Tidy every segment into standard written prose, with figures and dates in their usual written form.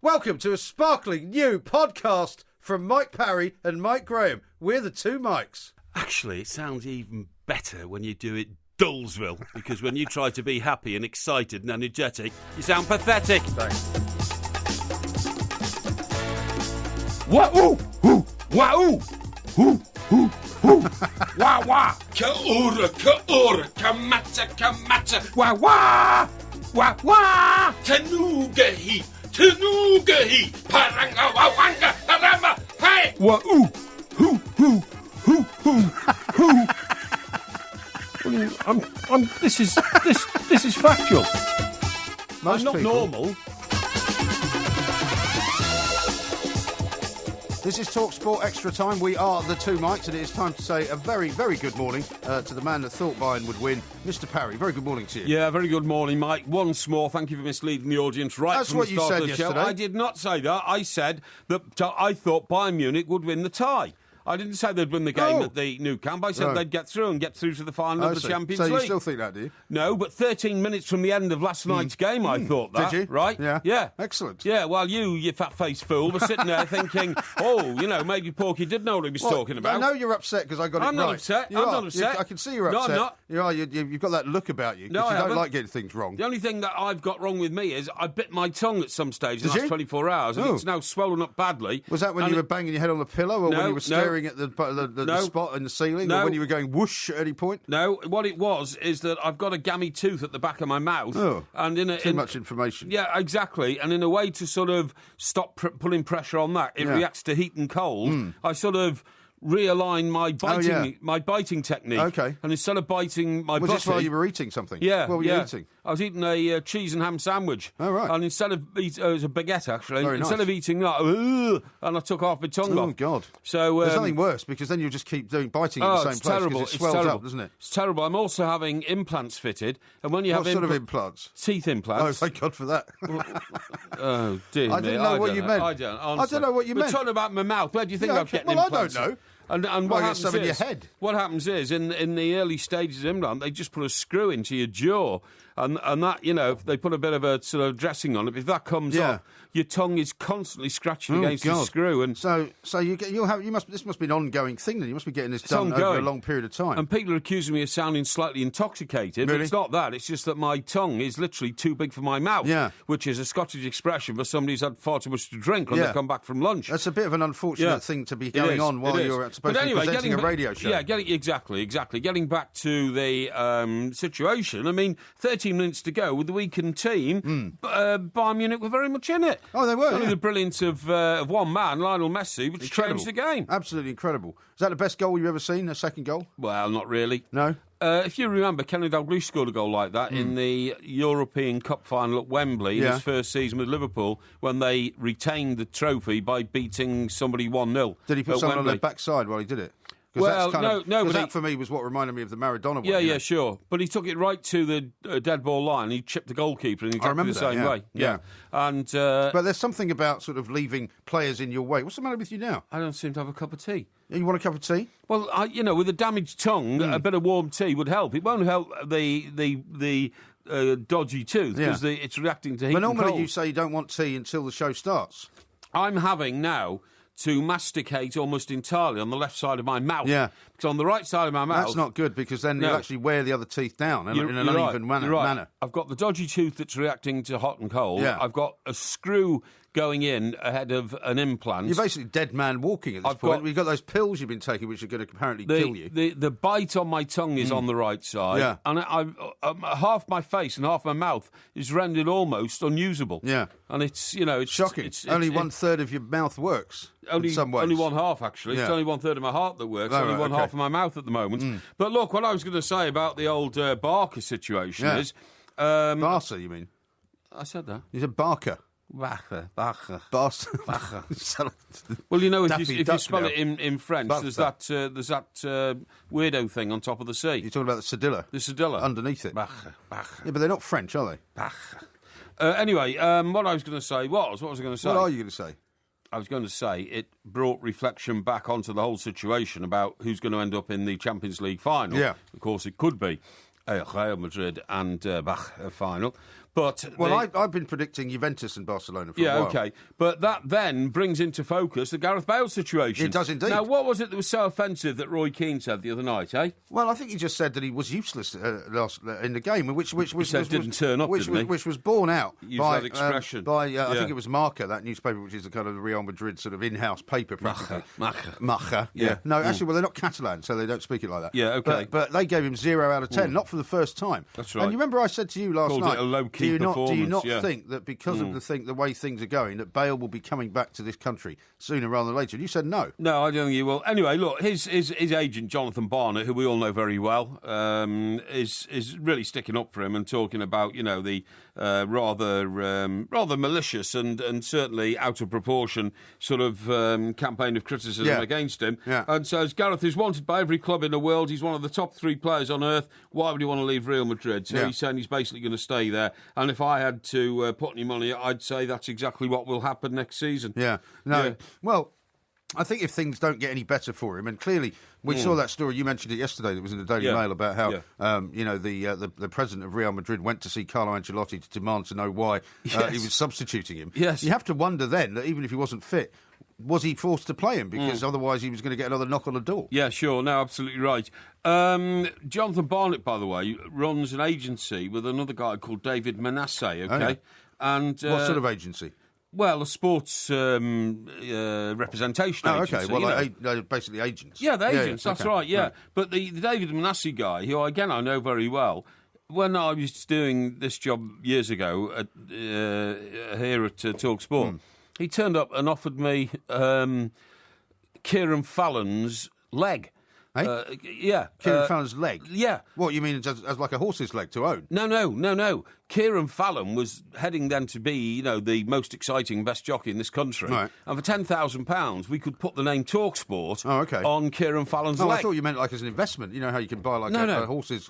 Welcome to a sparkling new podcast from Mike Parry and Mike Graham. We're the two Mikes. Actually, it sounds even better when you do it Dullsville, because when you try to be happy and excited and energetic, you sound pathetic. Thanks. Wah-oo! Hoo! Wah-oo! Hoo! Hoo! Hoo! Wah-wah! Ka-ora! Ka-ora! Kamata! Wah-wah! Wah-wah! Tanugahi! Tanugahi! Parangawawanga! Parama! Hey! Wah-oo! Hoo! Hoo! Hoo! Hoo! Hoo! This is factual. Most I'm not people- normal. This is Talk Sport Extra Time. We are the two Mikes, and it is time to say a very, very good morning to the man that thought Bayern would win, Mr. Parry. Very good morning to you. Yeah, very good morning, Mike. Once more, thank you for misleading the audience That's from what the you start said of the show. yesterday. I did not say that. I said that I thought Bayern Munich would win the tie. I didn't say they'd win the game at the Nou Camp. I said No. they'd get through to the final of the Champions League. So you still think that, do you? No, but 13 minutes from the end of last night's game, I thought that. Did you? Right? Yeah. Yeah. Excellent. Yeah, well, you fat-faced fool, were sitting there thinking, maybe Porky did know what he was talking about. I know you're upset because I got it right. I'm not upset. You I'm are. not upset. I can see you're No, upset. I'm not. You are. You've got that look about you. No, because I you don't haven't. like getting things wrong. The only thing that I've got wrong with me is I bit my tongue at some stage in Did the last you? 24 hours, and Oh. it's now swollen up badly. Was that when And you were banging your head on the pillow, or when No, you were no. staring at the No. spot in the ceiling, No. or when you were going whoosh at any point? No, what it was is that I've got a gammy tooth at the back of my mouth. Oh, and too much information. Yeah, exactly. And in a way to sort of stop pulling pressure on that, it Yeah. reacts to heat and cold. I sort of realign my biting technique. Okay. And instead of biting my Was butty... this while you were eating something? Yeah, What were you eating? I was eating a cheese and ham sandwich. Oh, right. And instead of it was a baguette, actually. Very instead nice. of eating that, and I took half my tongue Oh, off. God. So There's nothing worse, because then you just keep biting in the same it's place terrible. because it It's swells terrible. up, doesn't it? It's terrible. I'm also having implants fitted, and when you What have sort of implants? teeth Oh, implants. thank God for that. Oh dear I me, didn't know what don't you meant. I don't. I don't know what you We're meant. talking about my mouth. Where do you think Yeah, I'm getting well, I implants? don't know. And Well, what I get happens some in your is, head. what happens is, in the early stages of implant, they just put a screw into your jaw, and that, they put a bit of a sort of dressing on it. If that comes off, your tongue is constantly scratching against the screw. And so this must be an ongoing thing then. You must be getting this done over ongoing. a long period of time. And people are accusing me of sounding slightly intoxicated, but Really? it's not that. It's just that my tongue is literally too big for my mouth, Yeah. which is a Scottish expression for somebody who's had far too much to drink when they come back from lunch. That's a bit of an unfortunate thing to be It going is, on while it is. you're supposed But to be anyway, presenting a radio show. Yeah, exactly. Getting back to the situation, I mean, 13 minutes to go with the weakened team, Bayern Munich were very much in it. Oh, they were, Only yeah. the brilliance of one man, Lionel Messi, which changed the game. Absolutely incredible. Is that the best goal you've ever seen, a second goal? Well, not really. No? If you remember, Kenny Dalglish scored a goal like that in the European Cup final at Wembley in his first season with Liverpool when they retained the trophy by beating somebody 1-0. Did he put at someone on Wembley. their backside while he did it? Well, but but for me was what reminded me of the Maradona one. Yeah, sure. But he took it right to the dead ball line. He chipped the goalkeeper in exactly remember the that, same way. yeah. And But there's something about sort of leaving players in your way. What's the matter with you now? I don't seem to have a cup of tea. You want a cup of tea? Well, with a damaged tongue, a bit of warm tea would help. It won't help the dodgy tooth because it's reacting to heat But and normally cold. you say you don't want tea until the show starts. I'm having now to masticate almost entirely on the left side of my mouth. Yeah. Because on the right side of my mouth... That's not good, because then you'll actually wear the other teeth down in an you're uneven right, manner. I've got the dodgy tooth that's reacting to hot and cold. Yeah. I've got a screw going in ahead of an implant. You're basically dead man walking at this point. We've got those pills you've been taking which are going to apparently kill you. The bite on my tongue is on the right side. Yeah. And half my face and half my mouth is rendered almost unusable. Yeah. And it's, it's... Shocking. It's, only one third of your mouth works in some ways. Only one half, actually. Yeah. It's only one third of my heart that works. Oh, only right, one okay. half of my mouth at the moment. But look, what I was going to say about the old Barker situation is... Barca, you mean? I said that. You said Barker. Barker. Barca. Well, if Daffy you Duck spell now. it in French, there's that weirdo thing on top of the C. You're talking about the cedilla? The cedilla. Underneath it. Barker. Yeah, but they're not French, are they? Barker. Anyway, what I was going to say was... What was I going to say? What are you going to say? I was going to say it brought reflection back onto the whole situation about who's going to end up in the Champions League final. Yeah. Of course, it could be Real Madrid and final. But I've been predicting Juventus and Barcelona for a while. Okay. But that then brings into focus the Gareth Bale situation. It does indeed. Now, what was it that was so offensive that Roy Keane said the other night, eh? Well, I think he just said that he was useless in the game, which didn't turn up, didn't he? Which was borne out by that expression. I think it was Marca, that newspaper, which is a kind of Real Madrid sort of in-house paper. Marca. Yeah. No, actually, well, they're not Catalan, so they don't speak it like that. Yeah, okay. But they gave him 0 out of 10, not for the first time. That's right. And you remember I said to you last Called night, it a low-key do you not performance, think that because of the way things are going, that Bale will be coming back to this country sooner rather than later? And you said no. No, I don't think he will. Anyway, look, his agent, Jonathan Barnett, who we all know very well, is really sticking up for him and talking about, the rather malicious and certainly out of proportion sort of campaign of criticism against him. Yeah. And says Gareth is wanted by every club in the world. He's one of the top 3 players on earth. Why would he want to leave Real Madrid? So he's saying he's basically going to stay there. And if I had to put any money, I'd say that's exactly what will happen next season. Yeah. No. Yeah. Well, I think if things don't get any better for him, and clearly we saw that story, you mentioned it yesterday, that was in the Daily Mail about how, the president of Real Madrid went to see Carlo Ancelotti to demand to know why he was substituting him. Yes. You have to wonder then that even if he wasn't fit, was he forced to play him? Because otherwise he was going to get another knock on the door. Yeah, sure. No, absolutely right. Jonathan Barnett, by the way, runs an agency with another guy called David Manasseh, okay? Oh, yeah. And what sort of agency? Well, a sports representation agency. Okay. Well, basically agents. Yeah, the agents, that's right, yeah. Right. But the David Manasseh guy, who, again, I know very well, when I was doing this job years ago here at TalkSport, he turned up and offered me Kieran Fallon's leg. Hey? Kieran Fallon's leg? Yeah. What, you mean as like a horse's leg to own? No. Kieran Fallon was heading then to be, the most exciting, best jockey in this country. Right. And for £10,000, we could put the name TalkSport on Kieran Fallon's leg. I thought you meant like as an investment. You know how you can buy a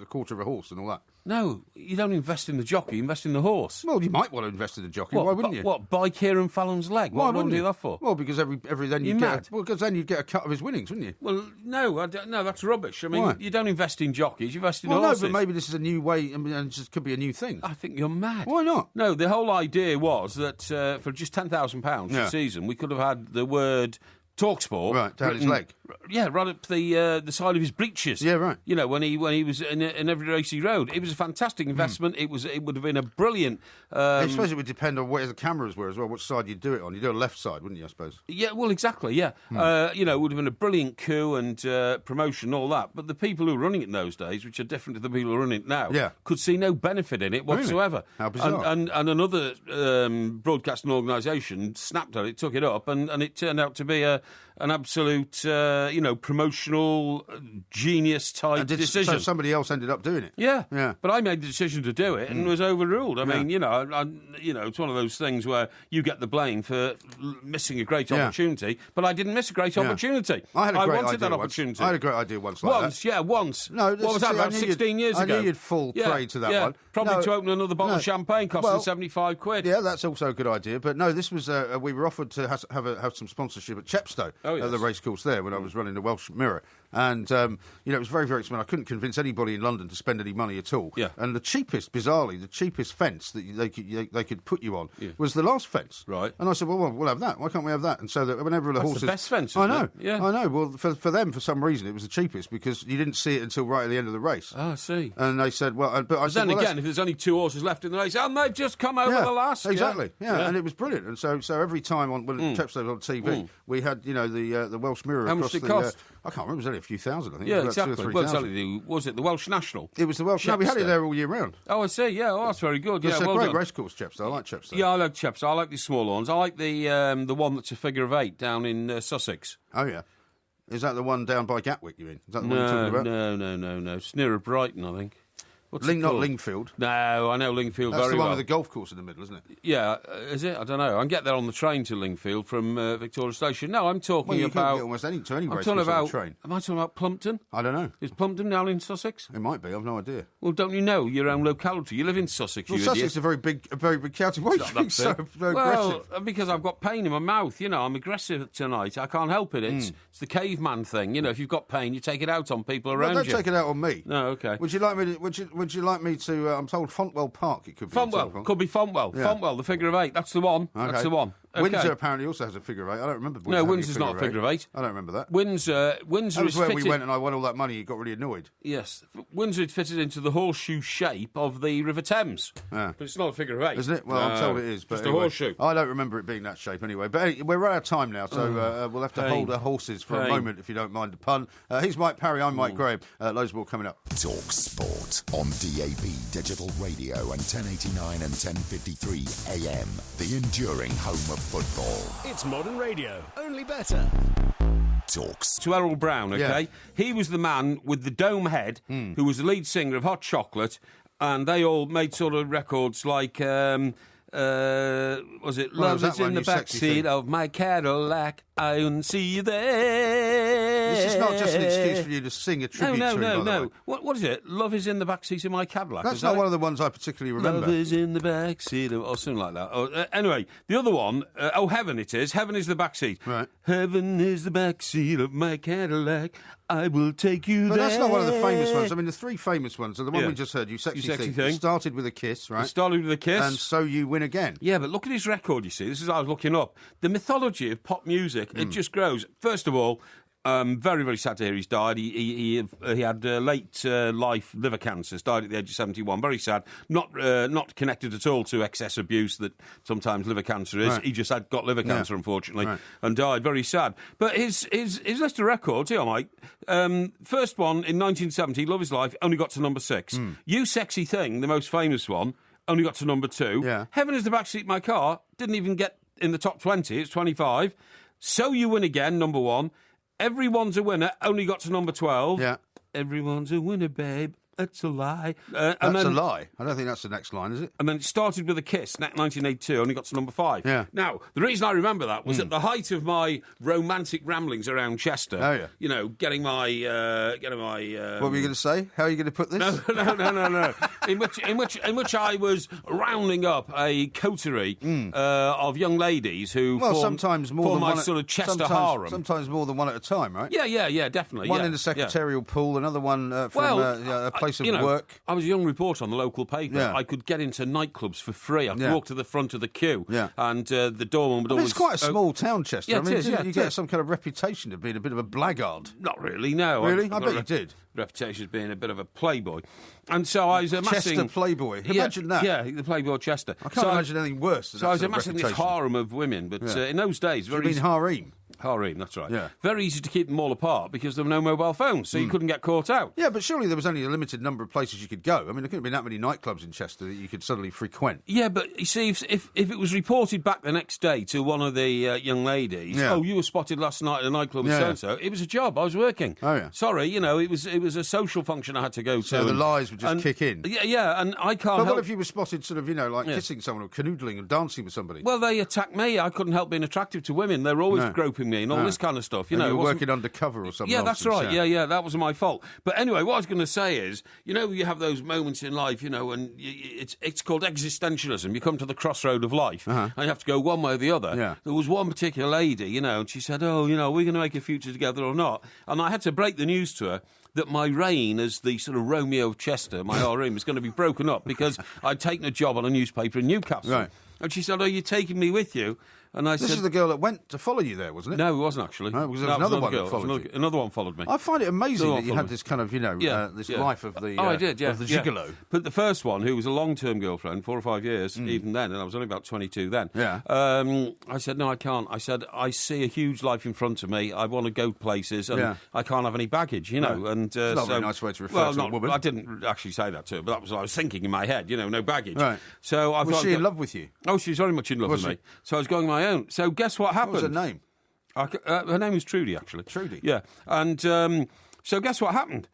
quarter of a horse and all that? No, you don't invest in the jockey, you invest in the horse. Well, you might want to invest in the jockey. Why wouldn't you? What, buy Kieran Fallon's leg? What would you do that for? Well, because every then you'd get a cut of his winnings, wouldn't you? Well, no, that's rubbish. I mean, Why? You don't invest in jockeys, you invest in horses. No, but maybe this is a new way, and it could be a new thing. I think you're mad. Why not? No, the whole idea was that for just £10,000 a season, we could have had the word TalkSport right down his leg. Yeah, right up the side of his breeches. Yeah, right. When he was in every race he rode, it was a fantastic investment. It would have been a brilliant. I suppose it would depend on where the cameras were as well. Which side you'd do it on? You'd do a left side, wouldn't you? I suppose. Yeah, well, exactly. Yeah, it would have been a brilliant coup and promotion, all that. But the people who were running it in those days, which are different to the people who are running it now, could see no benefit in it whatsoever. Really? How bizarre! And another broadcasting organisation snapped at it, took it up, and it turned out to be an absolute, promotional genius type decision. So somebody else ended up doing it. Yeah. But I made the decision to do it and was overruled. I mean, it's one of those things where you get the blame for missing a great opportunity, but I didn't miss a great opportunity. I wanted that opportunity. I had a great idea once like that. Once. No, what was that, about 16 years ago? I knew you'd fall prey to that one. Probably to open another bottle of champagne costing £75. Yeah, that's also a good idea. But no, this was we were offered to have some sponsorship at Chepstow at the Racecourse there when I was running the Welsh Mirror. And, it was very, very expensive. I couldn't convince anybody in London to spend any money at all. Yeah. And bizarrely, the cheapest fence that they could put you on was the last fence. Right. And I said, well, we'll have that. Why can't we have that? And so that whenever the horses... the best fence, I know. Yeah. I know. Well, for them, for some reason, it was the cheapest because you didn't see it until right at the end of the race. Oh, I see. And they said, well... But I said, then again, if there's only 2 horses left in the race, and they've just come over the last... Exactly. Yeah. And it was brilliant. And so every time when Chepstow was on TV, we had, the Welsh Mirror How much did it cost? I can't remember. It was only a few thousand, I think. Yeah, exactly. Was it the Welsh National? It was the Welsh. No, we had it there all year round. Oh, I see. Yeah, that's very good. It's a great racecourse, Chepstow. I like Chepstow. Yeah, I like Chepstow. I like these small ones. I like the one that's a figure of 8 down in Sussex. Oh yeah, is that the one down by Gatwick? You mean? Is that the one you're talking about? No. It's nearer Brighton, I think. Not Lingfield. No, I know Lingfield very well. That's the one with the golf course in the middle, isn't it? Yeah, is it? I don't know. I can get there on the train to Lingfield from Victoria Station. No, I'm talking about... Well, you can get almost any race on the train. Am I talking about Plumpton? I don't know. Is Plumpton down in Sussex? It might be. I've no idea. Well, don't you know your own locality? You live in Sussex, Sussex is a very big county. Why are you being so aggressive? Well, because I've got pain in my mouth. I'm aggressive tonight. I can't help it. It's the caveman thing. If you've got pain, you take it out on people around you. Don't take it out on me. No, okay. Would you like me to... Would you like me to? I'm told Fontwell Park. It could be Fontwell. Could be Fontwell. Yeah. Fontwell, the figure of 8. That's the one. Okay. That's the one. Okay. Windsor apparently also has a figure of 8. I don't remember. No, Windsor's not a figure of 8. I don't remember that. Windsor that was where we went and I won all that money. You got really annoyed. Yes, Windsor is fitted into the horseshoe shape of the River Thames, but it's not a figure of 8, isn't it? Well, I'm told it is. But just a horseshoe. I don't remember it being that shape anyway. But anyway, we're out of time now, so we'll have to hold our horses for a moment, if you don't mind the pun. He's Mike Parry. I'm Mike Graham. Loads more coming up. Talk Sport on DAB Digital Radio and 1089 and 1053 AM. The enduring home of football. It's modern radio, only better. Talks. To Errol Brown, okay? Yeah. He was the man with the dome head who was the lead singer of Hot Chocolate, and they all made sort of records like... was it Love is in the backseat of my Cadillac, I wouldn't see you there. This is not just an excuse for you to sing a tribute to him, No. What is it? Love is in the backseat of my Cadillac. That's not one of the ones I particularly remember. Love is in the backseat or something like that. Anyway, the other one, Heaven it is. Heaven is the backseat. Right. Heaven is the backseat of my Cadillac, I will take you there. But that's not one of the famous ones. I mean, the three famous ones are the one we just heard, You Sexy Thing. It started with a kiss, right? It started with a kiss. And So You Win Again. Yeah, but look at his record, you see. This is what I was looking up. The mythology of pop music, it just grows. First of all, very, very sad to hear he's died. He had late life liver cancers, died at the age of 71. Very sad. Not connected at all to excess abuse that sometimes liver cancer is. Right. He just got liver cancer, unfortunately, and died. Very sad. But his list of records, here, Mike. First one in 1970, Love Is Life, only got to number 6. You Sexy Thing, the most famous one, only got to number 2. Yeah. Heaven is the Backseat of My Car, didn't even get in the top 20. It's 25. So You Win Again, number 1. Everyone's a Winner, only got to number 12. Yeah. Everyone's a winner, babe. That's a lie. That's a lie. I don't think that's the next line, is it? And then it started with a kiss, 1982, only got to number 5. Yeah. Now, the reason I remember that was at the height of my romantic ramblings around Chester. Oh, yeah. You know, getting my... what were you going to say? How are you going to put this? No. in which I was rounding up a coterie of young ladies who sometimes more than my one sort of Chester harem. Sometimes more than one at a time, right? Yeah, definitely. One in the secretarial pool, another one from a place of work. I was a young reporter on the local paper. Yeah. I could get into nightclubs for free. I could walk to the front of the queue, and the doorman would always... It's quite a small town, Chester. Yeah, you get some kind of reputation of being a bit of a blackguard. Not really, no. Really? I bet you did. Reputation as being a bit of a playboy. And so I was amassing... Chester playboy. Imagine that. Yeah, the playboy Chester. I can't imagine anything worse than that. So I was amassing this harem of women, but in those days... You mean harem? Harem, that's right. Yeah. Very easy to keep them all apart because there were no mobile phones, so you couldn't get caught out. Yeah, but surely there was only a limited number of places you could go. I mean, there couldn't have been that many nightclubs in Chester that you could suddenly frequent. Yeah, but you see, if it was reported back the next day to one of the young ladies, you were spotted last night at a nightclub with so-and-so, it was a job, I was working. Oh, yeah. Sorry, it was a social function I had to go to. So the lies would just kick in. Yeah, and I can't help... But what if you were spotted sort of, kissing someone or canoodling and dancing with somebody? Well, they attacked me. I couldn't help being attractive to women. They were always groping me and all this kind of stuff. You were working undercover or something. Yeah, that's right. Yeah, that was my fault. But anyway, what I was going to say is, you have those moments in life, and it's called existentialism. You come to the crossroad of life, and you have to go one way or the other. Yeah. There was one particular lady, and she said, are we going to make a future together or not? And I had to break the news to her that my reign as the sort of Romeo of Chester, my RM, was going to be broken up because I'd taken a job on a newspaper in Newcastle. Right. And she said, are you taking me with you? And I said... This is the girl that went to follow you there, wasn't it? No, it wasn't actually. No, because there was another one that followed you. Another one followed me. I find it amazing that you had this kind of, this life of the I did, of the gigolo. But the first one, who was a long-term girlfriend, 4 or 5 years, even then, and I was only about 22 then, I said, no, I can't. I said, I see a huge life in front of me. I want to go places, and I can't have any baggage, And, it's not a very nice way to refer to a woman. I didn't actually say that to her, but that was what I was thinking in my head, no baggage. Right. So I was she in love with you? Oh, she was very much in love with me. So I was going my own. So guess what happened? What was her name? Her name was Trudy, actually. Trudy? Yeah. And so guess what happened?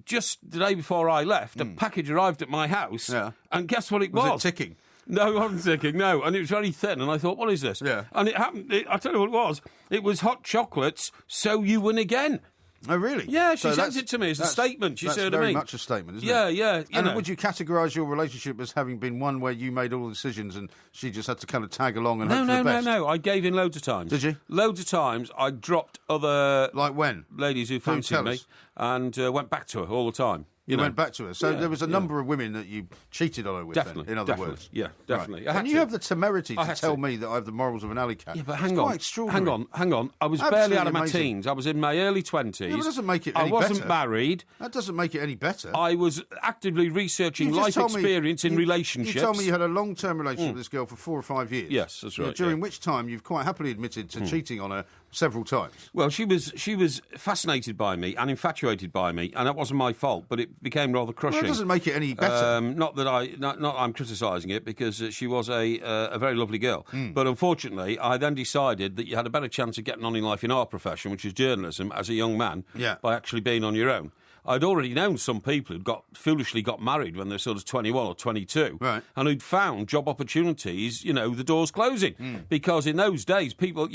Just the day before I left, a package arrived at my house, and guess what it was? Was it ticking? No, it wasn't ticking, no. And it was very thin, and I thought, what is this? Yeah. And it happened, I tell you what it was. It was Hot Chocolates, So You Win Again. Oh, really? Yeah, she sent it to me as a statement. She said to me. That's very much a statement, isn't it? Yeah. And would you categorise your relationship as having been one where you made all the decisions and she just had to kind of tag along and hope for the best? No. I gave in loads of times. Did you? Loads of times. I dropped other... Like when? Ladies who fancied me and went back to her all the time. You went back to her. So there was a number of women that you cheated on her with, definitely, then, in other words. Yeah, definitely. Right. And you have the temerity to tell me that I have the morals of an alley cat. Yeah, but hang on. I was barely out of my teens. I was in my early 20s. Yeah, that doesn't make it any better. I wasn't better. Married. That doesn't make it any better. I was actively researching life experience in relationships. You told me you had a long-term relationship with this girl for 4 or 5 years. Yes, that's right. During which time you've quite happily admitted to cheating on her several times. Well, she was fascinated by me and infatuated by me, and that wasn't my fault, but it became rather crushing. Well, it doesn't make it any better. Not that I'm criticising it, because she was a very lovely girl. But unfortunately, I then decided that you had a better chance of getting on in life in our profession, which is journalism, as a young man, by actually being on your own. I'd already known some people who'd foolishly got married when they were sort of 21 or 22, and who'd found job opportunities, the doors closing. Because in those days, people,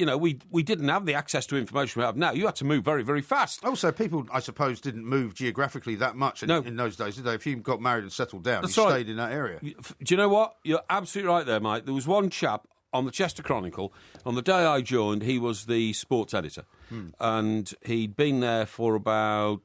we didn't have the access to information we have now. You had to move very, very fast. Also, people, I suppose, didn't move geographically that much in those days, did they? If you got married and settled down, you stayed in that area. Do you know what? You're absolutely right there, mate. There was one chap on the Chester Chronicle. On the day I joined, he was the sports editor, and he'd been there for about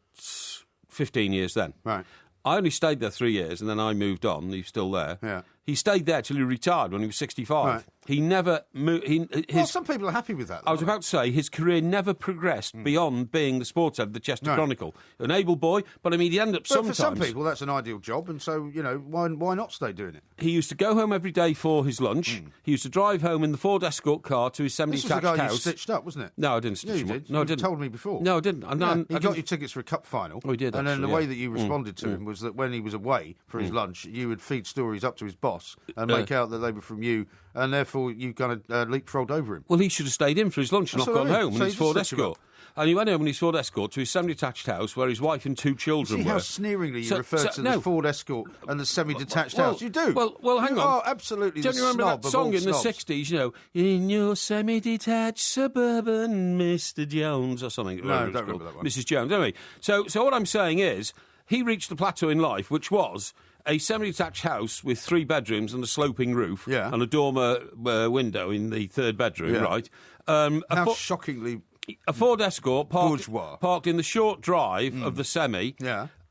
15 years then. Right. I only stayed there 3 years, and then I moved on. He's still there. Yeah. He stayed there till he retired when he was 65. Right. He never moved. Well, some people are happy with that. I was about to say, his career never progressed beyond being the sports editor of the Chester Chronicle. An able boy, but I mean, he ended up sometimes. For some people, that's an ideal job, and so, why not stay doing it? He used to go home every day for his lunch. He used to drive home in the Ford Escort car to his semi-detached house. This was the guy you stitched up, wasn't it? No, I didn't stitch him up. No, I didn't. You told me before. No, I didn't. He got you tickets for a cup final. Oh, he did, and then the actually, way that you responded to him was that when he was away for his lunch, you would feed stories up to his boss and make out that they were from you, and therefore you kind of leapfrogged over him. Well, he should have stayed in for his lunch and not gone home in his Ford Escort. And he went home in his Ford Escort to his semi-detached house where his wife and 2 children were. See how sneeringly you refer to the Ford Escort and the semi-detached house? You do. Well, hang on. You are absolutely Don't you remember that song in the 60s, In your semi-detached suburban, Mr. Jones, or something? No, I don't remember that one. Mrs. Jones, anyway. So what I'm saying is, he reached the plateau in life, which was a semi-detached house with 3 bedrooms and a sloping roof and a dormer window in the 3rd bedroom, right? How shockingly a Ford Escort bourgeois. Parked in the short drive of the semi,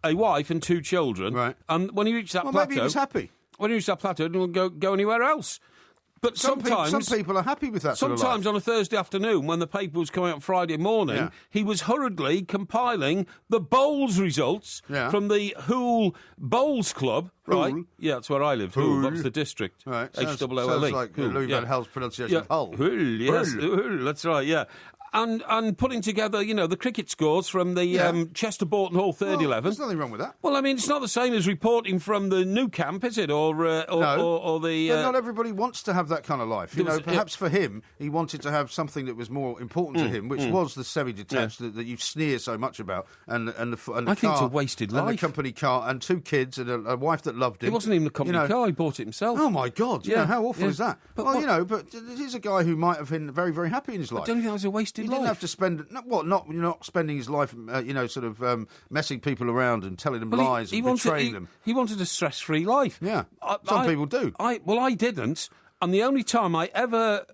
a wife and 2 children, right? And when he reached that plateau... maybe he was happy. When he reached that plateau, he didn't go anywhere else. But some people are happy with that sort of life. Sometimes on a Thursday afternoon, when the paper was coming out Friday morning, he was hurriedly compiling the bowls results from the Hoole Bowls Club. Right? Hoole? Yeah, that's where I lived. Hoole, that's the district. Right. Hoole. Sounds like Louis Van Gaal's pronunciation of Hull. Hoole, yes. Hoole, that's right, yeah. And putting together, the cricket scores from the Chester Boughton Hall 3rd 11. There's nothing wrong with that. Well, I mean, it's not the same as reporting from the new camp, is it? Or the... But not everybody wants to have that kind of life. Perhaps for him, he wanted to have something that was more important to him, which was the semi-detached that you sneer so much about, and the car. I think it's a wasted life. And the company car, and 2 kids, and a wife that loved him. It wasn't even a company car; he bought it himself. Oh my God! How awful is that? But he's a guy who might have been very, very happy in his life. I don't think that was a wasted life. He didn't have to spend not spending his life, messing people around and telling them lies and betraying them. He wanted a stress-free life. Yeah, some people do. I didn't, and the only time I ever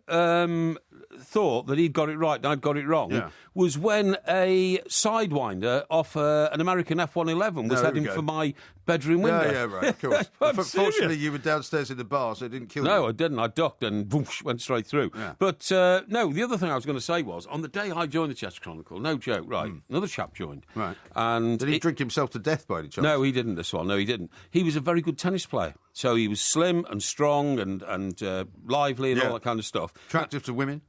thought that he'd got it right and I'd got it wrong was when a Sidewinder off an American F-111 was heading for my bedroom window. Yeah, right, of course. Fortunately, you were downstairs in the bar, so it didn't kill you. No, I didn't. I ducked and whoosh, went straight through. Yeah. But, no, the other thing I was going to say was, on the day I joined the Chester Chronicle, no joke, right, another chap joined. Right. And did he drink himself to death by any chance? No, he didn't, this one. No, he didn't. He was a very good tennis player. So he was slim and strong and lively and all that kind of stuff. Attractive to women?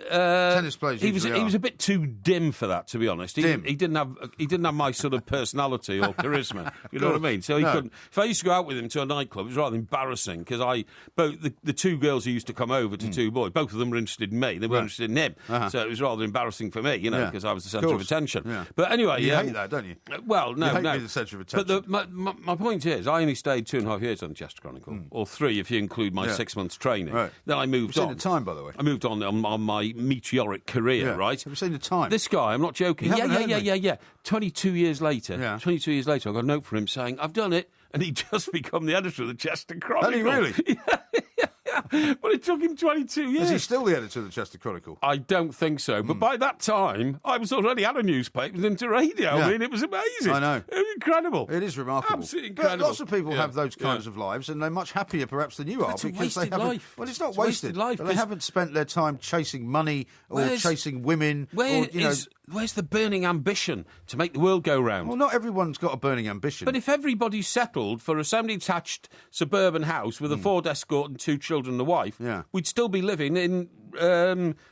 Tennis players he was a bit too dim for that, to be honest. He didn't have my sort of personality or charisma. You know what I mean? So he couldn't. If I used to go out with him to a nightclub, it was rather embarrassing because the 2 girls who used to come over to 2 boys, both of them were interested in me. They weren't interested in him. So it was rather embarrassing for me, because I was the centre of attention. Yeah. But anyway, you hate that, don't you? Well, no, you hate being the centre of attention. But my point is, I only stayed 2.5 years on the Chester Chronicle, or 3 if you include my 6 months training. Right. Then I moved on. You've seen the time, by the way. I moved on my meteoric career, right? Have you seen the time? This guy, I'm not joking. Yeah. 22 years later, I got a note from him saying, I've done it, and he'd just become the editor of the Chester Chronicle. Had he really? But it took him 22 years. Is he still the editor of the Chester Chronicle? I don't think so. But by that time, I was already out of newspapers into radio. Yeah. I mean, it was amazing. I know. It was incredible. It is remarkable. Absolutely incredible. But lots of people have those kinds of lives, and they're much happier perhaps than you are. It's a because they wasted haven't. life. Well, it's not It's a wasted life, But they 'cause- haven't spent their time chasing money or chasing women. Where's the burning ambition to make the world go round? Well, not everyone's got a burning ambition. But if everybody settled for a semi-detached suburban house with a Ford Escort and 2 children and a wife, we'd still be living in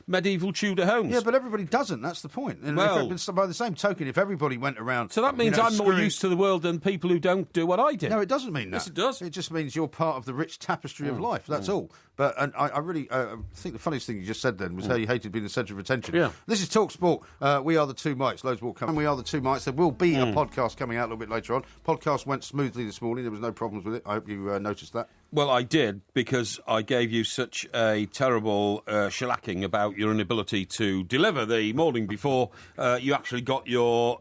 medieval Tudor homes. Yeah, but everybody doesn't. That's the point. And by the same token, if everybody went around... So that means I'm more used to the world than people who don't do what I did. No, it doesn't mean that. Yes, it does. It just means you're part of the rich tapestry of life. That's all. But I really think the funniest thing you just said then was how you hated being the centre of attention. Yeah. This is Talk Sport. We are the Two Mites. Loads more coming. We are the Two Mites. There will be a podcast coming out a little bit later on. Podcast went smoothly this morning. There was no problems with it. I hope you noticed that. Well, I did, because I gave you such a terrible shellacking about your inability to deliver the morning before you actually got your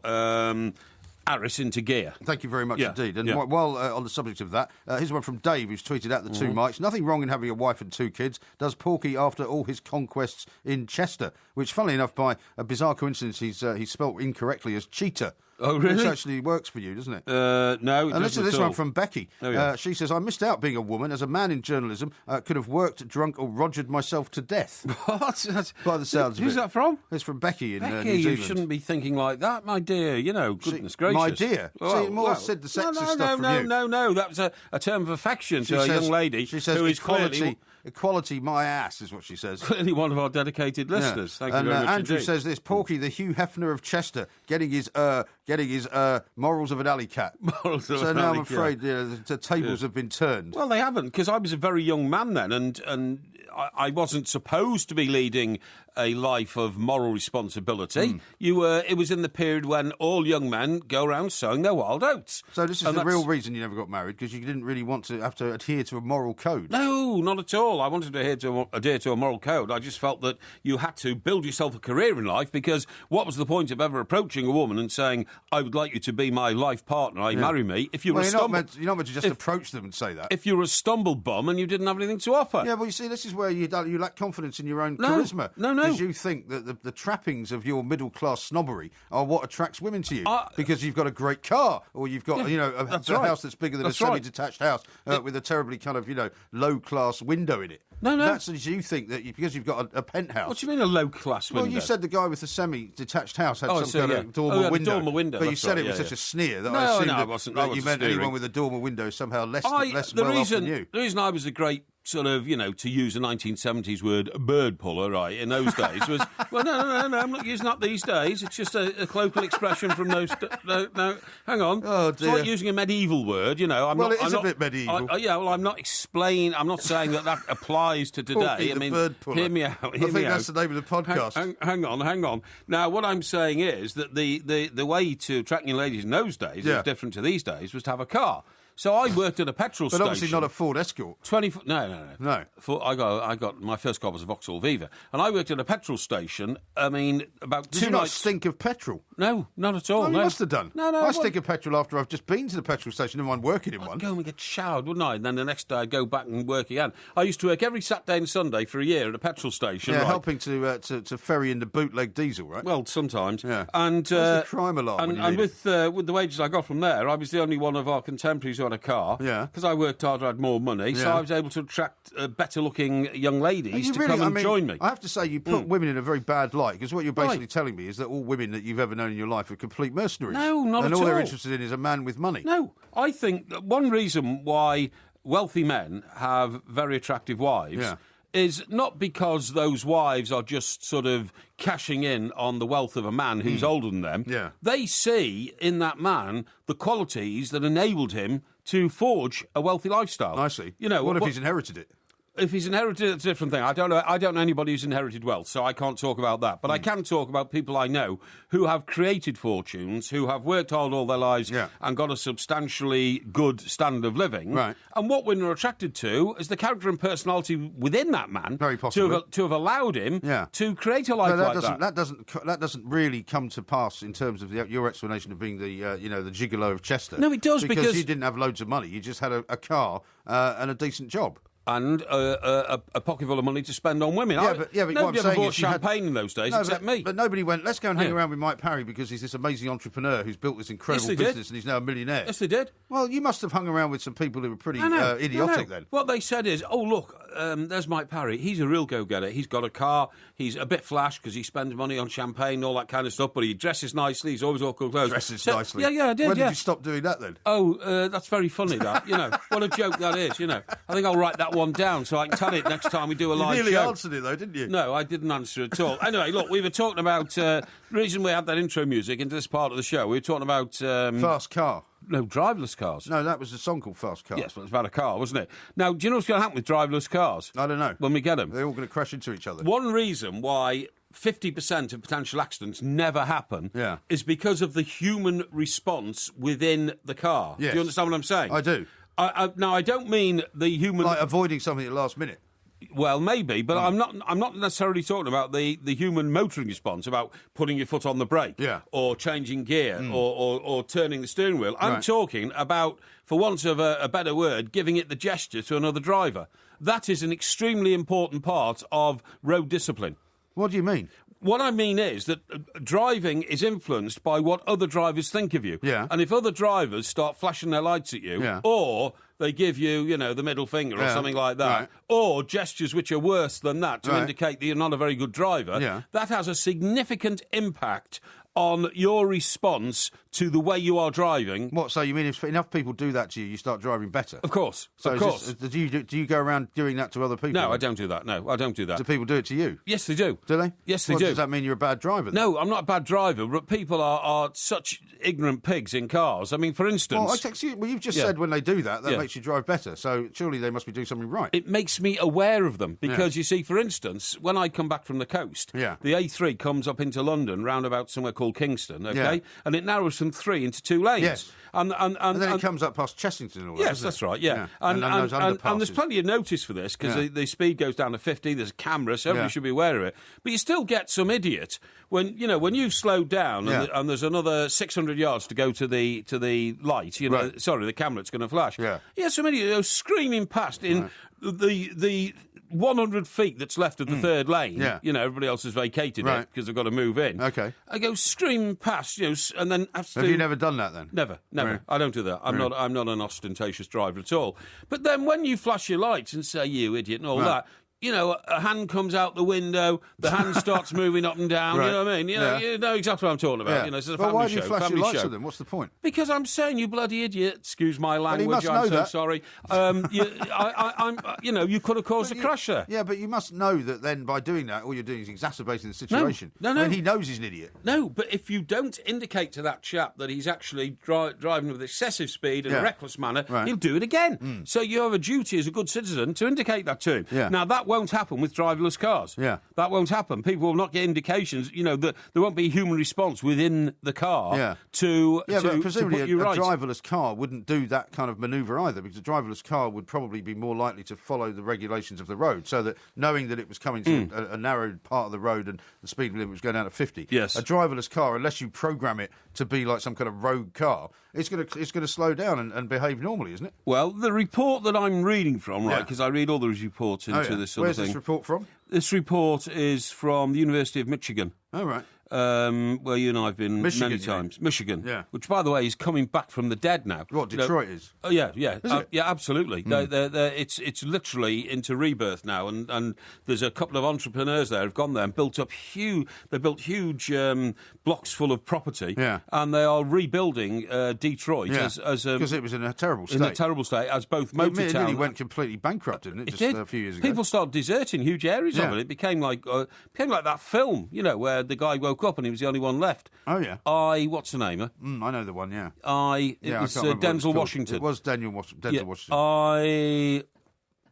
Aris into gear. Thank you very much indeed. And while on the subject of that, here's one from Dave, who's tweeted out the Two Mites. Nothing wrong in having a wife and 2 kids. Does Porky after all his conquests in Chester, which, funnily enough, by a bizarre coincidence, he's spelt incorrectly as cheetah. Oh, really? Which actually works for you, doesn't it? No, it doesn't. And listen to this one from Becky. Oh, yeah. She says, I missed out being a woman. As a man in journalism, could have worked, drunk or rogered myself to death. What? By the sounds of it. Who's that from? It's from Becky in New Becky, Zealand. you shouldn't be thinking like that, my dear. You know, goodness gracious. My dear. See, more said the sexist stuff from you. No. That was a term of affection to a young lady she says, who is equality, my ass, is what she says. clearly one of our dedicated listeners. Thank you very much Andrew indeed. says this, Porky, the Hugh Hefner of Chester, getting his morals of an alley cat. So now I'm afraid the tables have been turned. Well, they haven't, because I was a very young man then, and I wasn't supposed to be leading a life of moral responsibility. It was in the period when all young men go around sowing their wild oats. So this is the real reason you never got married, because you didn't really want to have to adhere to a moral code. No, not at all. I wanted to adhere to a moral code. I just felt that you had to build yourself a career in life, because what was the point of ever approaching a woman and saying, I would like you to be my life partner, marry me, if you were you're not meant to just approach them and say that. If you were a stumble bum and you didn't have anything to offer. Yeah, well, you see, this is where you lack confidence in your own charisma. No. Because you think that the trappings of your middle-class snobbery are what attracts women to you. Because you've got a great car, or you've got, a house that's bigger than a semi-detached house with a terribly kind of, low-class window in it. No. That's as you think that because you've got a penthouse. What do you mean a low-class window? Well, you said the guy with the semi-detached house had some kind of dormer window. Dormer window. But you said it with such a sneer that I assumed that you meant anyone with a dormer window somehow less well off than you. The reason I was a great sort of, to use a 1970s word, bird puller, right, in those days was, well, no, I'm not using that these days. It's just a colloquial expression from those... No, hang on. Oh, dear. It's like using a medieval word, it is a bit medieval. I'm not saying that applies to today. Porky, the bird puller. Hear me out. I think that's the name of the podcast. Hang on. Now, what I'm saying is that the way to attract new ladies in those days, was different to these days, was to have a car. So I worked at a petrol station. But obviously not a Ford Escort. No. I got my first car was a Vauxhall Viva, and I worked at a petrol station. I mean, about Did 2 you nights. not stink of petrol? No, not at all. Well, you must have done. No. I stink of petrol after I've just been to the petrol station and I'm working in one. I'd go and get showered, wouldn't I? And then the next day I'd go back and work again. I used to work every Saturday and Sunday for a year at a petrol station. Yeah, right? helping to ferry in the bootleg diesel, right? Well, sometimes. Yeah. And the crime alarm. And with the wages I got from there, I was the only one of our contemporaries who had a car. Yeah. Because I worked harder, I had more money, so I was able to attract better-looking young ladies to come and join me. I have to say, you put women in a very bad light, because what you're basically telling me is that all women that you've ever known in your life are complete mercenaries. No, not at all. And all they're interested in is a man with money. No, I think that one reason why wealthy men have very attractive wives is not because those wives are just sort of cashing in on the wealth of a man who's older than them. Yeah. They see in that man the qualities that enabled him to forge a wealthy lifestyle. I see. What if he's inherited it? If he's inherited, it's a different thing. I don't know anybody who's inherited wealth, so I can't talk about that. But I can talk about people I know who have created fortunes, who have worked hard all their lives and got a substantially good standard of living. Right. And what women are attracted to is the character and personality within that man. Very possibly. To have allowed him to create a life like that. That doesn't really come to pass in terms of your explanation of being the Gigolo of Chester. No, it does, because you didn't have loads of money. You just had a car and a decent job. and a pocket full of money to spend on women. But nobody ever bought champagne in those days except me. But nobody went, let's go and hang around with Mike Parry because he's this amazing entrepreneur who's built this incredible business and he's now a millionaire. Yes, they did. Well, you must have hung around with some people who were pretty idiotic then. What they said is, oh, look, there's Mike Parry. He's a real go-getter. He's got a car. He's a bit flash because he spends money on champagne, all that kind of stuff, but he dresses nicely. He's always all cool clothes. Dresses nicely? Yeah, I did, When did you stop doing that then? Oh, that's very funny, that. What a joke that is, I think I'll write that one down so I can tell it next time we do a live show. You nearly answered it, though, didn't you? No, I didn't answer at all. Anyway, look, we were talking about... the reason we had that intro music into this part of the show, we were talking about... Fast Car. No, driverless cars. No, that was a song called Fast Car. Yes, but it's about a car, wasn't it? Now, do you know what's going to happen with driverless cars? I don't know. When we get them. They're all going to crash into each other. One reason why 50% of potential accidents never happen is because of the human response within the car. Yes. Do you understand what I'm saying? I do. Now, I don't mean the human... Like avoiding something at the last minute. Well, maybe, but I'm not necessarily talking about the human motoring response, about putting your foot on the brake, or changing gear, or turning the steering wheel. I'm talking about, for want of a better word, giving it the gesture to another driver. That is an extremely important part of road discipline. What do you mean? What I mean is that driving is influenced by what other drivers think of you. Yeah. And if other drivers start flashing their lights at you, or they give you, the middle finger or something like that, or gestures which are worse than that to indicate that you're not a very good driver, that has a significant impact on your response to the way you are driving. What, so you mean if enough people do that to you, you start driving better? Of course, so of course. Do you go around doing that to other people? No, I don't do that. No, I don't do that. Do people do it to you? Yes, they do. Do they? Yes, they do. Does that mean you're a bad driver then? No, I'm not a bad driver, but people are such ignorant pigs in cars. I mean, for instance... Well, you've just said when they do that makes you drive better, so surely they must be doing something right. It makes me aware of them, because, you see, for instance, when I come back from the coast, the A3 comes up into London, round about somewhere called Kingston, OK? And it narrows from 3 into 2 lanes. Yes. And then it comes up past Chessington and all that. Yes, that's right, yeah. And there's plenty of notice for this, because the speed goes down to 50, there's a camera, so everybody should be aware of it. But you still get some idiot when you've slowed down and there's another 600 yards to go to the light, sorry, the camera that's going to flash. Yeah, some idiot screaming past in the 100 feet that's left of the third lane. Everybody else has vacated it because they've got to move in. Okay. I go screaming past, and then have you never done that then? Never. Right. I don't do that. I'm not an ostentatious driver at all. But then when you flash your lights and say, you idiot, and all that, a hand comes out the window, the hand starts moving up and down, you know what I mean? You know exactly what I'm talking about. It's a family show. Why do you flash your lights at them? What's the point? Because I'm saying, you bloody idiot, excuse my language, I'm so sorry. You could have caused a crash there. Yeah, but you must know that then by doing that, all you're doing is exacerbating the situation. No. I mean, he knows he's an idiot. No, but if you don't indicate to that chap that he's actually driving with excessive speed in a reckless manner, he'll do it again. So you have a duty as a good citizen to indicate that to him. Now, that won't happen with driverless cars. That won't happen. People will not get indications, that there won't be a human response within the car to but presumably put you right. A driverless car wouldn't do that kind of manoeuvre either, because a driverless car would probably be more likely to follow the regulations of the road, so that knowing that it was coming to a narrow part of the road and the speed limit was going down to 50. Yes. A driverless car, unless you program it to be like some kind of rogue car, it's going to slow down and behave normally, isn't it? Well, the report that I'm reading from, because I read all those reports into this sort of thing. Where's this report from? This report is from the University of Michigan. Oh, right. Where you and I have been many times. Michigan. Yeah. Which, by the way, is coming back from the dead now. What, Detroit is? Oh, yeah. Is it? Yeah, absolutely. It's literally into rebirth now, and there's a couple of entrepreneurs there who've gone there and built huge blocks full of property, and they are rebuilding Detroit as because it was in a terrible state. In a terrible state, as both motor It town... nearly went completely bankrupt, didn't it? It did. A few years ago. People started deserting huge areas of it. It became like that film, where the guy woke up and he was the only one left. Oh, yeah. What's the name? I know the one, yeah. It was Denzel Washington. It was Denzel Washington.